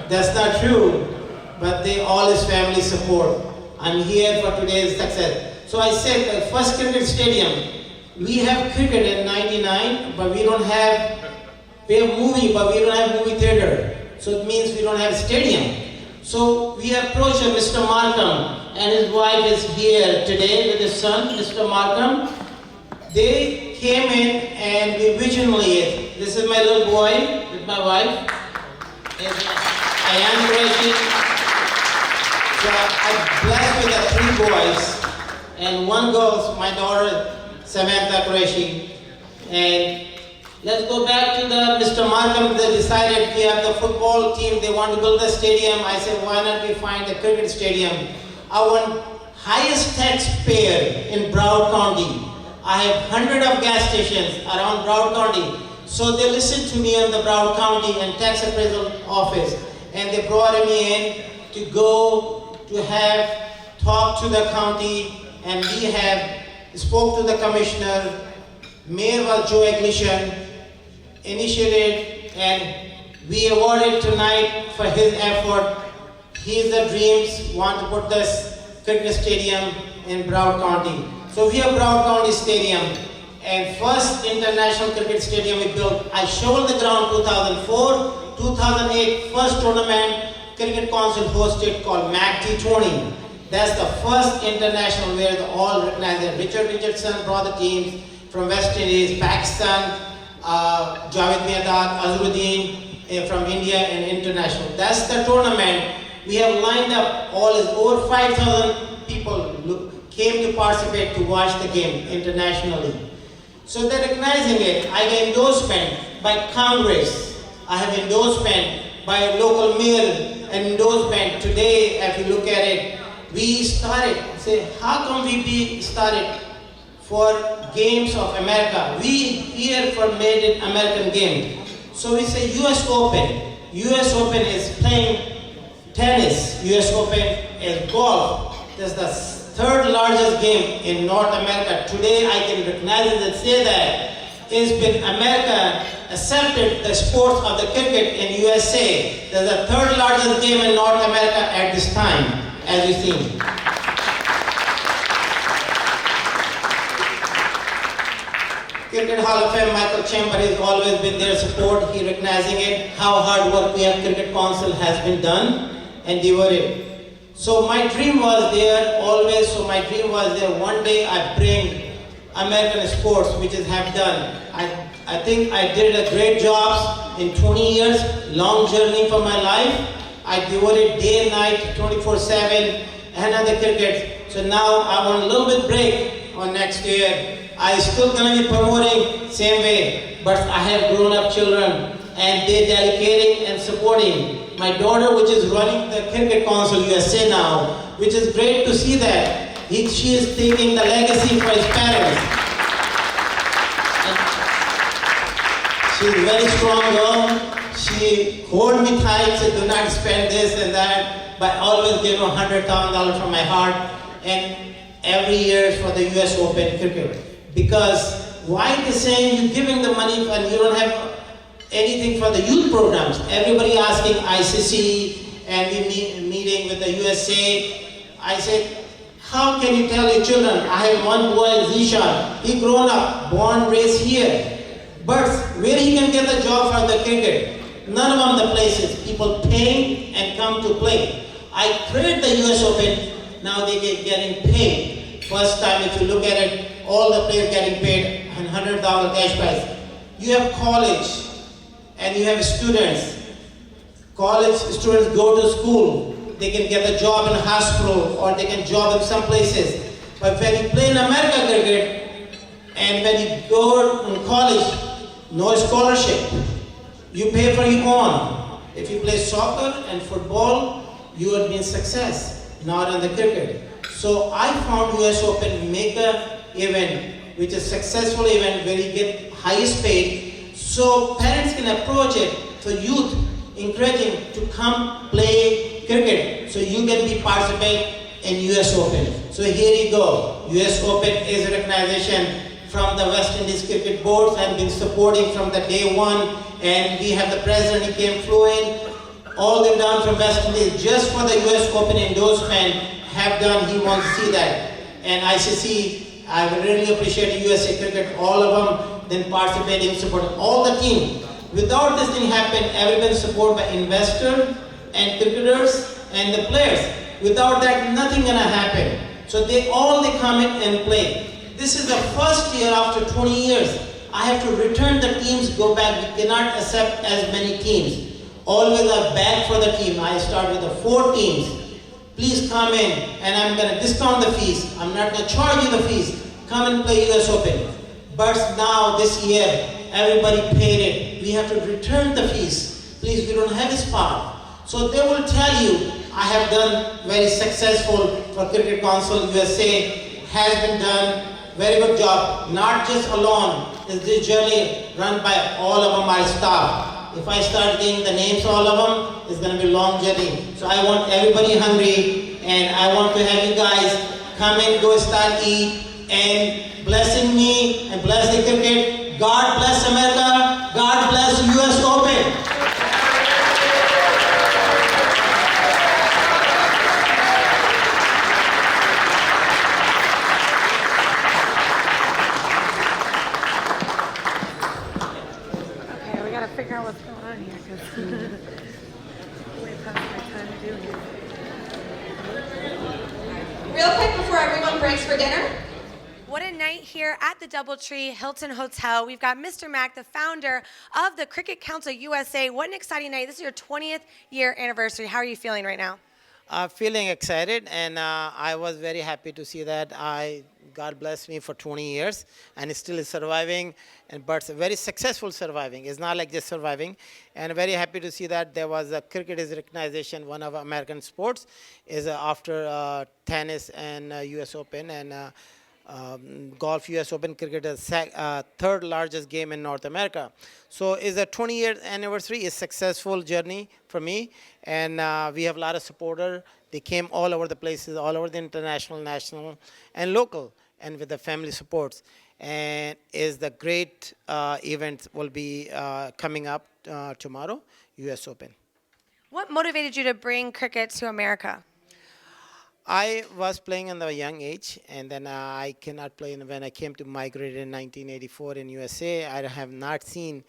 That's not true, but they all is family support. I'm here for today's success. So I said the first cricket stadium, we have cricket in 99, but we don't have, we have movie, but we don't have movie theater. So it means we don't have stadium. So we approached Mr. Markham, and his wife is here today with his son, Mr. Markham. They came in and we visionally, this is my little boy with my wife. I am Qureshi. So I'm blessed with the 3 boys. And one girl, my daughter, Samantha Qureshi. And let's go back to the Mr. Markham. They decided we have the football team. They want to build a stadium. I said, why not we find a cricket stadium? I want highest taxpayer in Broward County. I have 100 of gas stations around Broward County. So they listened to me on the Broward County and tax appraisal office. And they brought me in to go to have talk to the county. And we have spoke to the commissioner. Mayor was Joe Ignition, initiated, and we awarded tonight for his effort. His dreams want to put this cricket stadium in Broward County. So we have Broward County Stadium, and first international cricket stadium we built. I showed the ground 2004, 2008, first tournament Cricket Council hosted called MAQ T20. That's the first international where the all recognized. Richard Richardson brought the teams from West Indies, Pakistan, Javed Mirdad, Azharuddin from India and international. That's the tournament. We have lined up over 5,000 people came to participate to watch the game internationally. So they're recognizing it. I get endorsement by Congress. I have endorsement by a local mayor, an endorsement. Today, if you look at it, we started, say, how come we started for games of America? We here for made it American game. So we say US Open. US Open is playing tennis. US Open is golf. That's the 3rd largest game in North America. Today I can recognize it and say that it's been America accepted the sports of the cricket in USA. There's the 3rd largest game in North America at this time, as you see. Cricket Hall of Fame, Michael Chamber has always been their support. He recognizing it, how hard work we have Cricket Council has been done and devoted. So my dream was there always, so my dream was there. One day I bring American sports, which is have done. I think I did a great job in 20 years, long journey for my life. I devoted day and night, 24/7, and on the cricket. So now I want a little bit break on next year. I still gonna be promoting same way, but I have grown up children and they dedicating and supporting. My daughter, which is running the Cricket Council USA now, which is great to see that. She is taking the legacy for his parents. And she's a very strong girl. She hold me tight, said do not spend this and that, but always give me $100,000 from my heart, and every year for the US Open cricket. Because why they saying you giving the money and you don't have anything for the youth programs? Everybody asking ICC and we meeting with the USA. I said, how can you tell your children? I have one boy, Zishan. He grown up, born, raised here. But where he can get a job for the cricket? None of them the places. People paying and come to play. I created the US Open. Now they get getting paid. First time, if you look at it, all the players getting paid $100 cash prize. You have college and you have students. College students go to school. They can get a job in a hospital or they can job in some places. But when you play in America cricket and when you go to college, no scholarship. You pay for your own. If you play soccer and football, you would be in success, not in the cricket. So I found US Open make a event, which is a successful event where you get highest paid. So parents can approach it for youth, encouraging to come play cricket. So you can be participate in US Open. So here you go. US Open is a recognition from the West Indies Cricket Board and been supporting from the day one. And we have the president, he came fluent, all the way down from West Indies, just for the US Open endorsement have done, he wants to see that. And ICC, I really appreciate USA Cricket, all of them, then participating, supporting all the team. Without this thing happen, everyone supported by investors and cricketers and the players. Without that, nothing gonna happen. So they come in and play. This is the first year after 20 years. I have to return the teams, go back. We cannot accept as many teams. Always a bag for the team. I start with the 4 teams. Please come in and I'm gonna discount the fees. I'm not gonna charge you the fees. Come and play US Open. But now this year, everybody paid it. We have to return the fees. Please, we don't have a spot. So they will tell you, I have done very successful for Cricket Council USA, has been done, very good job, not just alone. Is this journey run by all of my staff. If I start getting the names of all of them, it's going to be a long journey. So I want everybody hungry and I want to have you guys come and go start eat and blessing me and bless the cricket. God bless America. God bless US Open. Figure out what's going on here because way past my time to do here. Real quick before everyone breaks for dinner. What a night here at the Doubletree Hilton Hotel. We've got Mr. Maq, the founder of the Cricket Council USA. What an exciting night. This is your 20th year anniversary. How are you feeling right now? Feeling excited, and I was very happy to see that God blessed me for 20 years, and it still is surviving, but very successful surviving. It's not like just surviving, and very happy to see that there was a cricket is recognition, one of American sports, is after tennis and US Open, and golf, US Open cricket is third largest game in North America. So it's a 20-year anniversary. It's a successful journey for me, and we have a lot of supporters. They came all over the places, all over the international, national, and local, and with the family supports. And is the great event will be coming up tomorrow, US Open. What motivated you to bring cricket to America? I was playing in the young age, and then I cannot play. When I came to migrate in 1984 in USA, I have not seen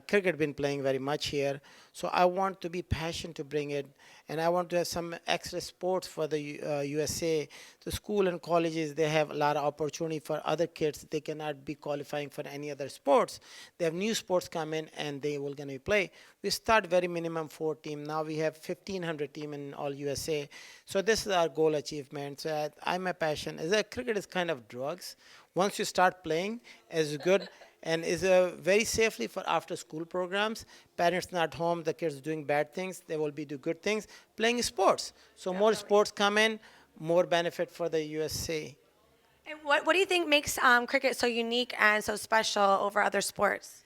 cricket been playing very much here. So I want to be passionate to bring it, and I want to have some extra sports for the USA. The school and colleges, they have a lot of opportunity for other kids. They cannot be qualifying for any other sports. They have new sports come in, and they will gonna play. We start very minimum 4 team. Now we have 1,500 team in all USA. So this is our goal achievement. So I'm a passion. Is that cricket is kind of drugs. Once you start playing, it's good. And is very safely for after school programs. Parents not home, the kids doing bad things, they will be do good things, playing sports. So more sports come in, more benefit for the USA. And what do you think makes cricket so unique and so special over other sports?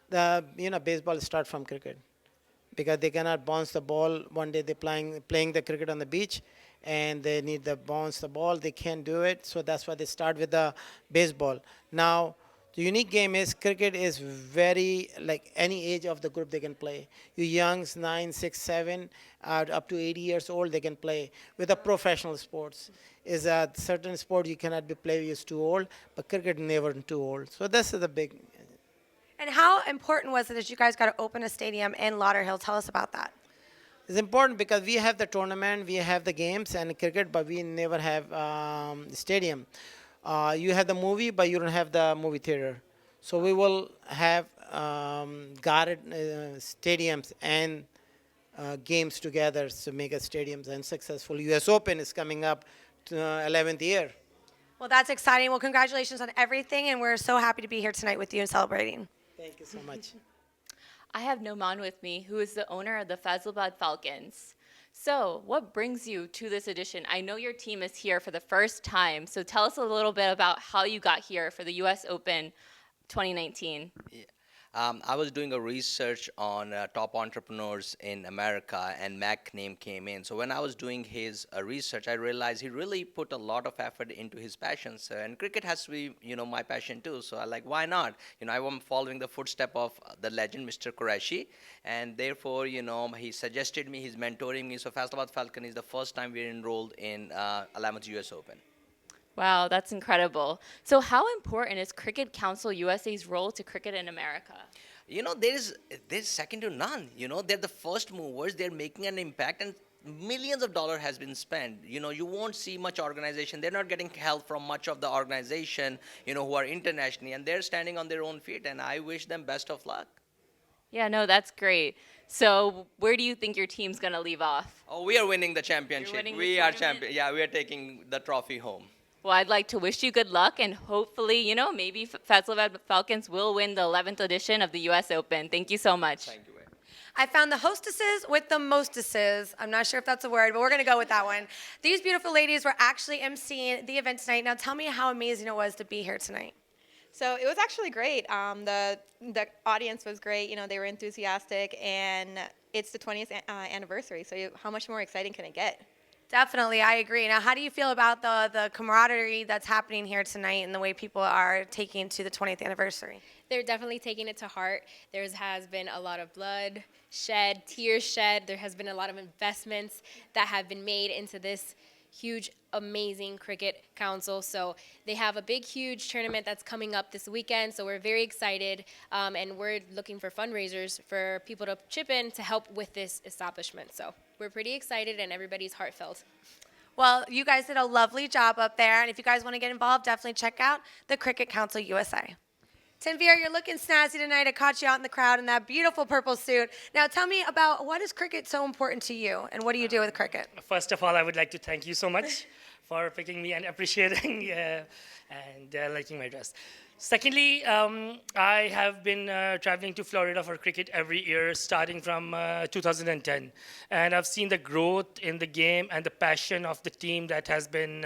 Baseball start from cricket. because they cannot bounce the ball. One day they're playing the cricket on the beach, and they need to bounce the ball. They can't do it, so that's why they start with the baseball. Now, the unique game is cricket is very, like any age of the group they can play. You youngs, 9, 6, 7, up to 80 years old, they can play. With the professional sports, is a certain sport you cannot be playing is too old, but cricket never too old. So this is the big. And how important was it that you guys got to open a stadium in Lauderhill? Tell us about that. It's important because we have the tournament, we have the games and cricket, but we never have stadium. You have the movie, but you don't have the movie theater. So we will have guarded stadiums and games together to make a stadiums and successful. U.S. Open is coming up to 11th year. Well, that's exciting. Well, congratulations on everything, and we're so happy to be here tonight with you and celebrating. Thank you so much. I have Noman with me, who is the owner of the Faisalabad Falcons. So, what brings you to this edition? I know your team is here for the first time, so tell us a little bit about how you got here for the U.S. Open 2019. I was doing a research on top entrepreneurs in America, and MAQ name came in. So when I was doing his research, I realized he really put a lot of effort into his passions. And cricket has to be, my passion too. So I like, why not? I'm following the footstep of the legend, Mr. Qureshi, and therefore, he suggested me, he's mentoring me. So Faisalabad Falcon is the first time we're enrolled in 11th U.S. Open. Wow, that's incredible. So how important is Cricket Council USA's role to cricket in America? There's second to none. They're the first movers. They're making an impact, and millions of dollars has been spent. You won't see much organization. They're not getting help from much of the organization, who are internationally, and they're standing on their own feet, and I wish them best of luck. Yeah, no, that's great. So where do you think your team's going to leave off? Oh, we are winning the championship. Winning we the are tournament? champion. Yeah, we are taking the trophy home. Well, I'd like to wish you good luck, and hopefully, maybe Faisalabad Falcons will win the 11th edition of the U.S. Open. Thank you so much. Thank you. I found the hostesses with the mostesses. I'm not sure if that's a word, but we're going to go with that one. These beautiful ladies were actually emceeing the event tonight. Now tell me how amazing it was to be here tonight. So it was actually great. The audience was great. They were enthusiastic, and it's the 20th anniversary. So how much more exciting can it get? Definitely, I agree. Now, how do you feel about the camaraderie that's happening here tonight and the way people are taking to the 20th anniversary? They're definitely taking it to heart. There has been a lot of blood shed, tears shed. There has been a lot of investments that have been made into this huge, amazing cricket council. So they have a big, huge tournament that's coming up this weekend. So we're very excited, and we're looking for fundraisers for people to chip in to help with this establishment. So we're pretty excited, and everybody's heartfelt. Well, you guys did a lovely job up there, and if you guys want to get involved, definitely check out the Cricket Council USA. Tanvir, you're looking snazzy tonight. I caught you out in the crowd in that beautiful purple suit. Now tell me about what is cricket so important to you, and what do you do with cricket? First of all, I would like to thank you so much for picking me and appreciating and liking my dress. Secondly, I have been traveling to Florida for cricket every year starting from 2010. And I've seen the growth in the game and the passion of the team that has been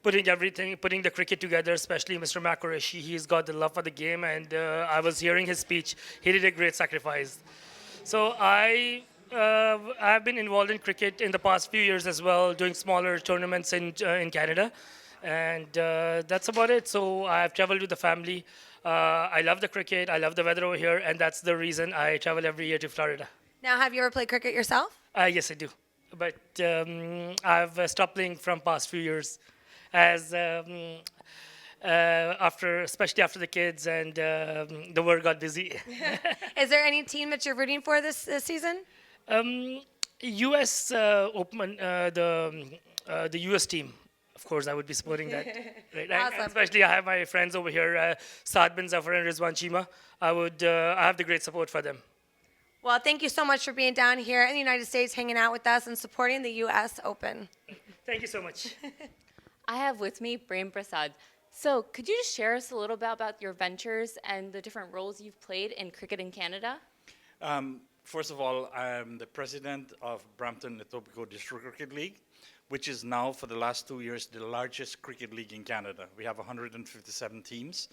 putting the cricket together, especially Mr. MAQ Qureshi. He's got the love for the game, and I was hearing his speech. He did a great sacrifice. So I've been involved in cricket in the past few years as well, doing smaller tournaments in Canada. And that's about it. So I've traveled with the family. I love the cricket. I love the weather over here, and that's the reason I travel every year to Florida. Now, have you ever played cricket yourself? Yes, I do. But I've stopped playing from past few years, as especially after the kids and the work got busy. Is there any team that you're rooting for this season? U.S. Open, the U.S. team. Of course, I would be supporting that. Right? Awesome. And especially, I have my friends over here, Saad bin Zafar and Rizwan Chima. I have the great support for them. Well, thank you so much for being down here in the United States, hanging out with us and supporting the U.S. Open. Thank you so much. I have with me Prem Prasad. So could you just share us a little bit about your ventures and the different roles you've played in cricket in Canada? First of all, I'm the president of Brampton Etobicoke District Cricket League, which is now, for the last 2 years, the largest cricket league in Canada. We have 157 teams.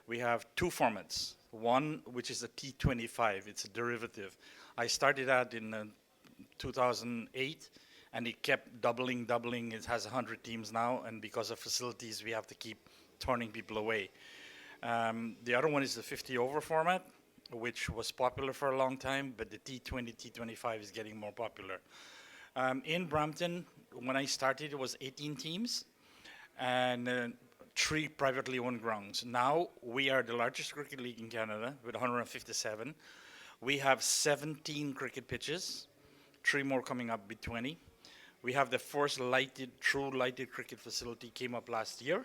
We have two formats. One, which is a T25, it's a derivative I started out in 2008, and it kept doubling. It has 100 teams now, and because of facilities, we have to keep turning people away. The other one is the 50 over format, which was popular for a long time, but the T20, T25 is getting more popular. In Brampton, when I started, it was 18 teams and 3 privately owned grounds. Now we are the largest cricket league in Canada with 157. We have 17 cricket pitches, 3 more coming up with 20. We have the first true lighted cricket facility came up last year.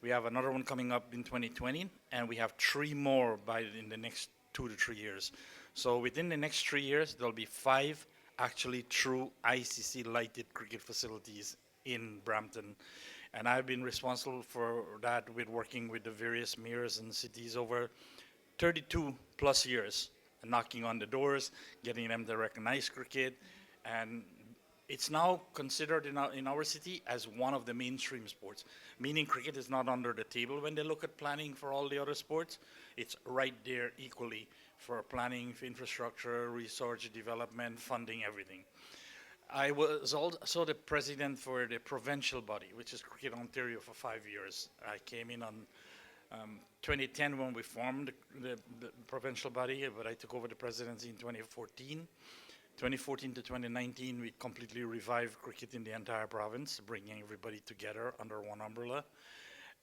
We have another one coming up in 2020, and we have 3 more in the next 2 to 3 years. So within the next 3 years, there'll be 5 actually true ICC lighted cricket facilities in Brampton. And I've been responsible for that with working with the various mayors and cities over 32 plus years, knocking on the doors, getting them to recognize cricket, and it's now considered in our city as one of the mainstream sports, meaning cricket is not under the table when they look at planning for all the other sports. It's right there equally for planning, for infrastructure, research, development, funding, everything. I was also the president for the provincial body, which is Cricket Ontario, for 5 years. I came in on 2010 when we formed the provincial body, but I took over the presidency in 2014. 2014 to 2019, we completely revived cricket in the entire province, bringing everybody together under one umbrella.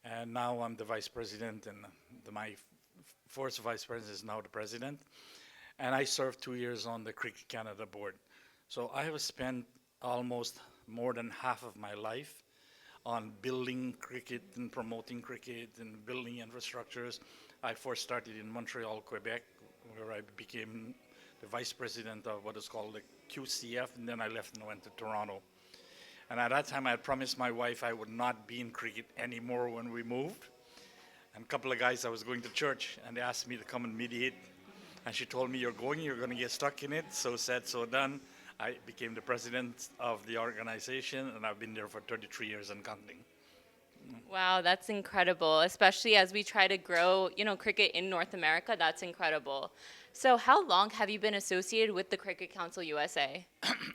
And now I'm the vice president, and my first vice president is now the president. And I served 2 years on the Cricket Canada board. So I have spent almost more than half of my life on building cricket and promoting cricket and building infrastructures. I first started in Montreal, Quebec, where I became the vice president of what is called the QCF, and then I left and went to Toronto. And at that time, I had promised my wife I would not be in cricket anymore when we moved. And a couple of guys, I was going to church, and they asked me to come and mediate. And she told me, you're going to get stuck in it. So said, so done. I became the president of the organization, and I've been there for 33 years and counting. Wow, that's incredible, especially as we try to grow, cricket in North America. That's incredible. So how long have you been associated with the Cricket Council USA?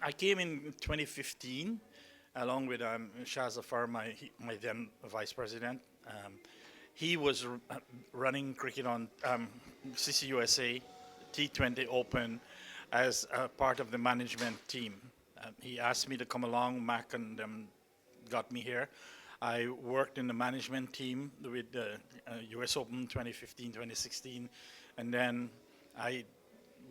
I came in 2015, along with Shah Zafar, my then vice president. He was running cricket on CCUSA, T20 Open, as a part of the management team. He asked me to come along. MAQ and them got me here. I worked in the management team with the US Open 2015, 2016, and then I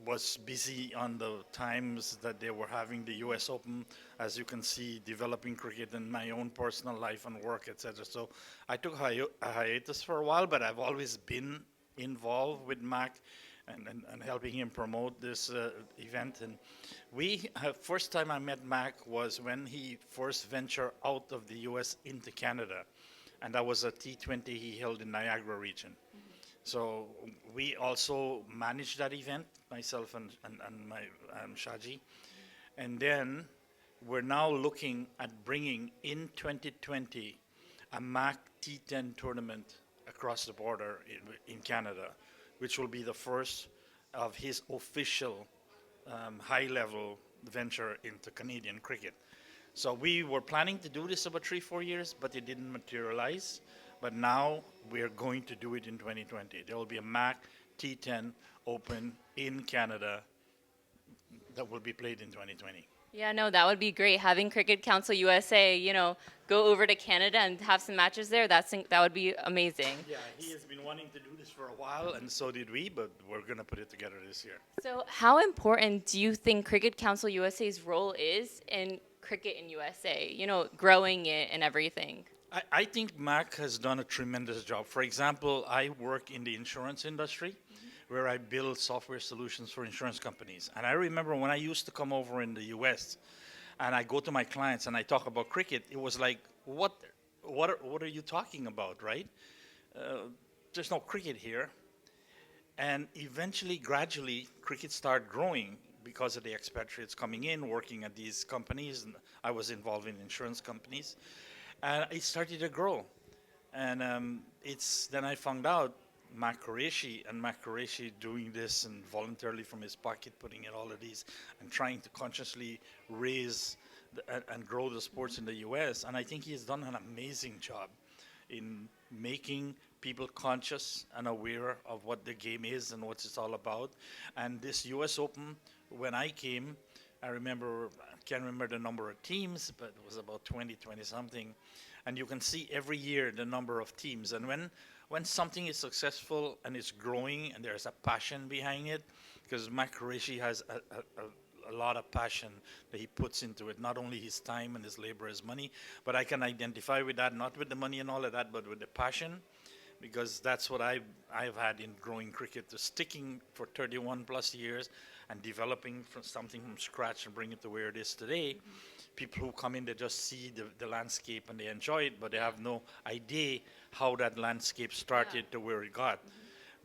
was busy on the times that they were having the US Open, as you can see, developing cricket in my own personal life and work, etc. So I took a hiatus for a while, but I've always been involved with MAQ and helping him promote this event. And first time I met MAQ was when he first ventured out of the US into Canada. And that was a T20 he held in Niagara region. So we also managed that event, myself and my Shaji. And then we're now looking at bringing in 2020 a MAQ T10 tournament across the border in Canada, which will be the first of his official high-level venture into Canadian cricket. So we were planning to do this about 3-4 years, but it didn't materialize. But now we're going to do it in 2020. There will be a MAQ T10 Open in Canada that will be played in 2020. Yeah, no, that would be great. Having Cricket Council USA, go over to Canada and have some matches there, that would be amazing. Yeah, he has been wanting to do this for a while, and so did we, but we're going to put it together this year. So how important do you think Cricket Council USA's role is in cricket in USA, growing it and everything? I think MAQ has done a tremendous job. For example, I work in the insurance industry, where I build software solutions for insurance companies. And I remember when I used to come over in the US and I go to my clients and I talk about cricket, it was like, what are you talking about, right? There's no cricket here. And eventually, gradually, cricket started growing because of the expatriates coming in, working at these companies. And I was involved in insurance companies. And it started to grow. And then I found out Maq and Maq doing this and voluntarily from his pocket, putting in all of these and trying to consciously raise and grow the sports in the U.S. And I think he has done an amazing job in making people conscious and aware of what the game is and what it's all about. And this U.S. Open, when I came, I can't remember the number of teams, but it was about 20 something. And you can see every year the number of teams. And when something is successful and it's growing and there's a passion behind it, because Maq has a lot of passion that he puts into it, not only his time and his labor, his money, but I can identify with that, not with the money and all of that, but with the passion, because that's what I've had in growing cricket, to sticking for 31 plus years and developing something from scratch and bring it to where it is today. People who come in, they just see the landscape and they enjoy it, but they have no idea how that landscape started to where it got.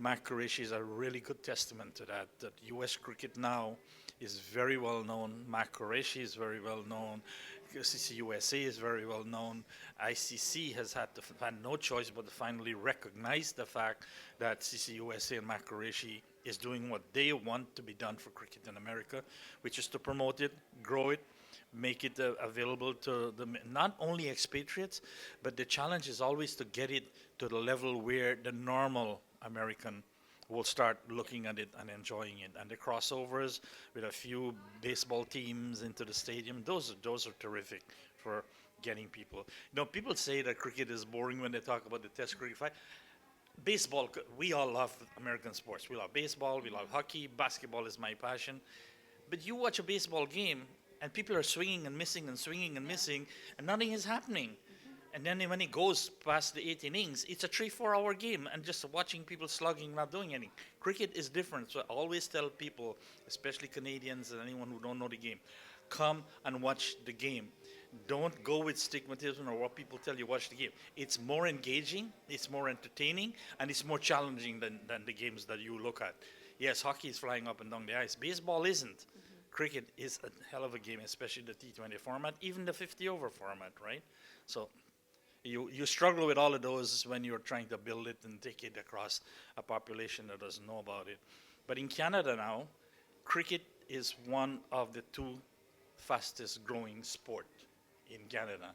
Maq is a really good testament to that U.S. cricket now is very well known. Maq is very well known. CCUSA is very well known. ICC has had no choice but to finally recognize the fact that CCUSA and Maq is doing what they want to be done for cricket in America, which is to promote it, grow it, make it available to not only expatriates, but the challenge is always to get it to the level where the normal American will start looking at it and enjoying it. And the crossovers with a few baseball teams into the stadium, those are terrific for getting people. People say that cricket is boring when they talk about the Test cricket fight. Baseball, we all love American sports. We love baseball, we love hockey, basketball is my passion. But you watch a baseball game and people are swinging and missing and swinging and missing and nothing is happening. And then when it goes past the 8 innings, it's a 3-4 hour game and just watching people slugging, not doing anything. Cricket is different. So I always tell people, especially Canadians and anyone who don't know the game, come and watch the game. Don't go with stigmatism or what people tell you, watch the game. It's more engaging, it's more entertaining, and it's more challenging than the games that you look at. Yes, hockey is flying up and down the ice. Baseball isn't. Cricket is a hell of a game, especially the T20 format, even the 50-over format, right? So you struggle with all of those when you're trying to build it and take it across a population that doesn't know about it. But in Canada now, cricket is one of the 2 fastest growing sport in Canada.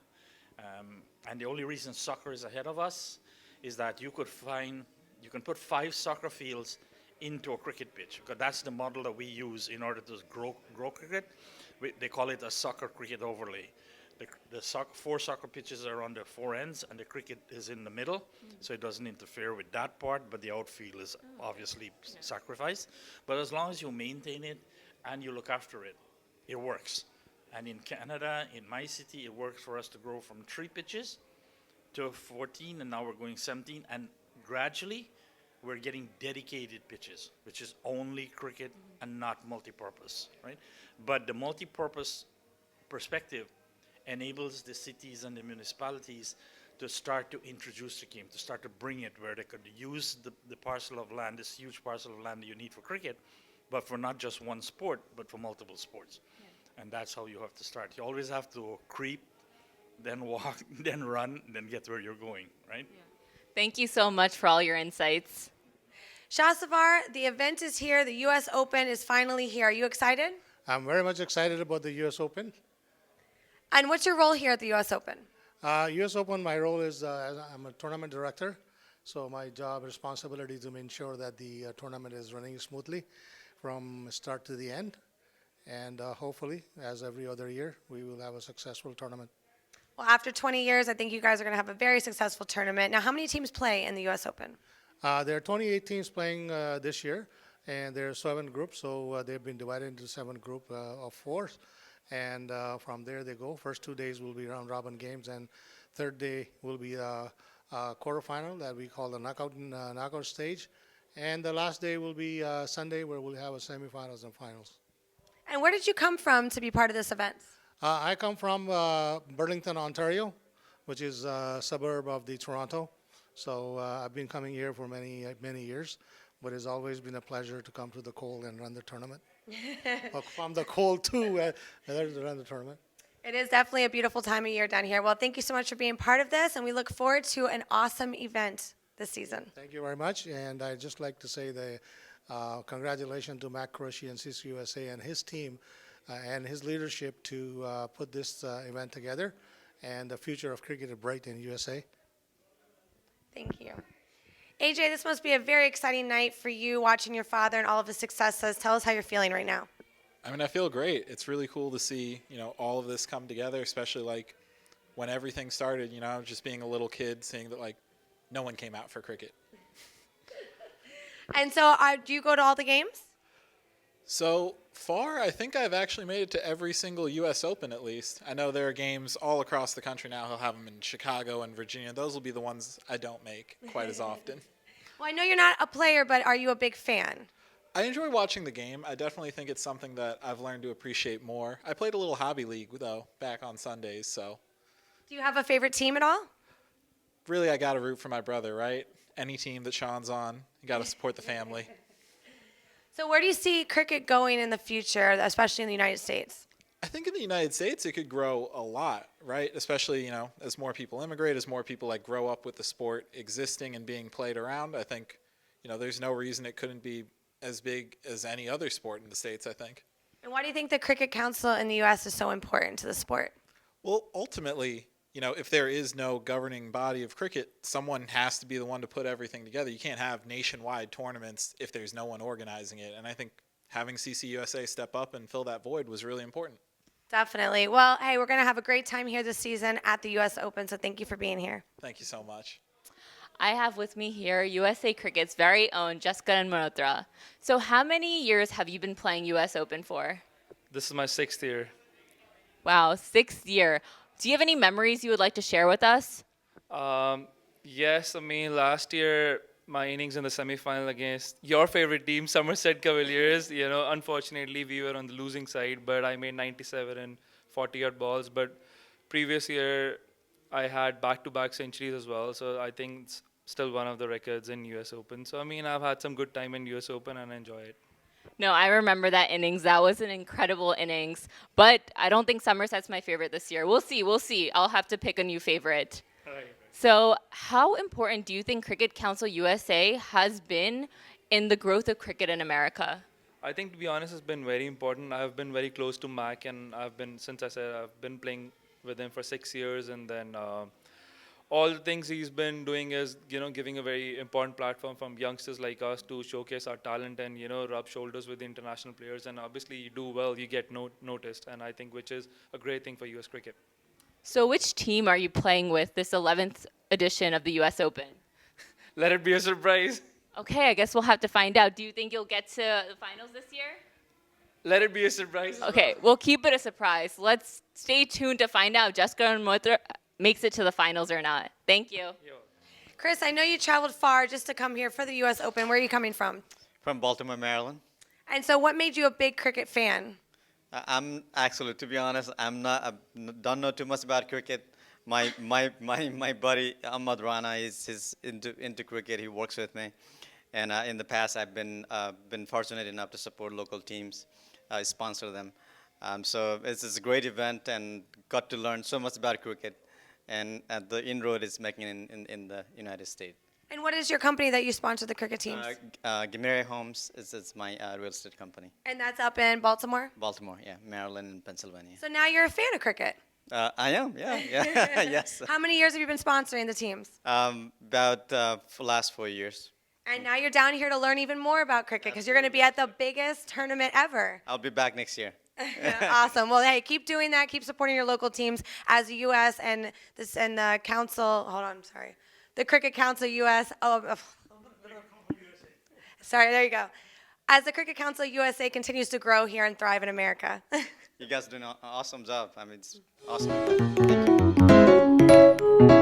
And the only reason soccer is ahead of us is that you can put 5 soccer fields into a cricket pitch, because that's the model that we use in order to grow cricket. They call it a soccer cricket overlay. The 4 soccer pitches are on the 4 ends, and the cricket is in the middle, so it doesn't interfere with that part, but the outfield is obviously sacrificed. But as long as you maintain it and you look after it, it works. And in Canada, in my city, it works for us to grow from 3 pitches to 14, and now we're going 17, and gradually we're getting dedicated pitches, which is only cricket and not multi-purpose, right? But the multi-purpose perspective enables the cities and the municipalities to start to introduce the game, to start to bring it where they could use the parcel of land, this huge parcel of land that you need for cricket, but for not just one sport, but for multiple sports. Yeah. And that's how you have to start. You always have to creep, then walk, then run, then get where you're going, right? Yeah. Thank you so much for all your insights. Shahsavar, the event is here. The U.S. Open is finally here. Are you excited? I'm very much excited about the U.S. Open. And what's your role here at the U.S. Open? U.S. Open, my role is I'm a tournament director. So my job responsibility is to ensure that the tournament is running smoothly from start to the end. And hopefully, as every other year, we will have a successful tournament. Well, after 20 years, I think you guys are going to have a very successful tournament. Now, how many teams play in the U.S. Open? There are 28 teams playing this year, and there are 7 groups. So they've been divided into 7 groups of 4. And from there they go. First 2 days will be round-robin games, and third day will be a quarterfinal that we call the knockout stage. And the last day will be Sunday, where we'll have a semifinals and finals. And where did you come from to be part of this event? I come from Burlington, Ontario, which is a suburb of the Toronto. So I've been coming here for many years, but it's always been a pleasure to come to the cold and run the tournament. From the cold to run the tournament. It is definitely a beautiful time of year down here. Well, thank you so much for being part of this, and we look forward to an awesome event. this season. Thank you very much, and I'd just like to say congratulations to MAQ Group and CCUSA and his team and his leadership to put this event together, and the future of cricket is bright in USA. Thank you. AJ, this must be a very exciting night for you, watching your father and all of his successes. Tell us how you're feeling right now. I mean, I feel great. It's really cool to see, all of this come together, especially like when everything started, just being a little kid, seeing that like no one came out for cricket. And so do you go to all the games? So far, I think I've actually made it to every single U.S. Open at least. I know there are games all across the country now. He'll have them in Chicago and Virginia. Those will be the ones I don't make quite as often. Well, I know you're not a player, but are you a big fan? I enjoy watching the game. I definitely think it's something that I've learned to appreciate more. I played a little hobby league, though, back on Sundays, so. Do you have a favorite team at all? Really, I got to root for my brother, right? Any team that Sean's on, you got to support the family. So where do you see cricket going in the future, especially in the United States? I think in the United States it could grow a lot, right? Especially, as more people immigrate, as more people like grow up with the sport existing and being played around. I think, there's no reason it couldn't be as big as any other sport in the States, I think. And why do you think the Cricket Council in the U.S. is so important to the sport? Well, ultimately, if there is no governing body of cricket, someone has to be the one to put everything together. You can't have nationwide tournaments if there's no one organizing it. And I think having CCUSA step up and fill that void was really important. Definitely. Well, hey, we're going to have a great time here this season at the U.S. Open, so thank you for being here. Thank you so much. I have with me here USA Cricket's very own Jessica Malhotra. So how many years have you been playing US Open for? This is my 6th year. Wow, 6th year. Do you have any memories you would like to share with us? Yes, I mean, last year, my innings in the semi-final against your favorite team, Somerset Cavaliers, unfortunately, we were on the losing side, but I made 97 and 40-odd balls. But previous year, I had back-to-back centuries as well, so I think it's still one of the records in US Open. So, I mean, I've had some good time in US Open and I enjoy it. No, I remember that innings. That was an incredible innings. But I don't think Somerset's my favorite this year. We'll see. I'll have to pick a new favorite. Right. So how important do you think Cricket Council USA has been in the growth of cricket in America? I think, to be honest, it's been very important. I've been very close to MAQ, and since I said, I've been playing with him for 6 years, and then all the things he's been doing is, giving a very important platform from youngsters like us to showcase our talent and, rub shoulders with the international players. And obviously, you do well, you get noticed, and I think which is a great thing for US cricket. So which team are you playing with this 11th edition of the US Open? Let it be a surprise. Okay, I guess we'll have to find out. Do you think you'll get to the finals this year? Let it be a surprise. Okay, we'll keep it a surprise. Let's stay tuned to find out Jessica Malhotra makes it to the finals or not. Thank you. Chris, I know you traveled far just to come here for the U.S. Open. Where are you coming from? From Baltimore, Maryland. And so what made you a big cricket fan? I'm actually, to be honest, I don't know too much about cricket. My buddy Ahmad Rana is into cricket. He works with me, and in the past I've been fortunate enough to support local teams, sponsor them. So it's a great event, and got to learn so much about cricket, and the inroad is making in the United States. And what is your company that you sponsor the cricket teams? Gamere Homes is my real estate company. And that's up in Baltimore? Baltimore, yeah, Maryland and Pennsylvania. So now you're a fan of cricket? I am, yeah, yes. How many years have you been sponsoring the teams? About for last 4 years. And now you're down here to learn even more about cricket because you're going to be at the biggest tournament ever. I'll be back next year. Awesome. Well, hey, keep doing that. Keep supporting your local teams as the U.S. and the council. Hold on, sorry. The Cricket Council U.S. Sorry, there you go. As the Cricket Council USA continues to grow here and thrive in America. You guys are doing an awesome job. I mean, it's awesome. Thank you.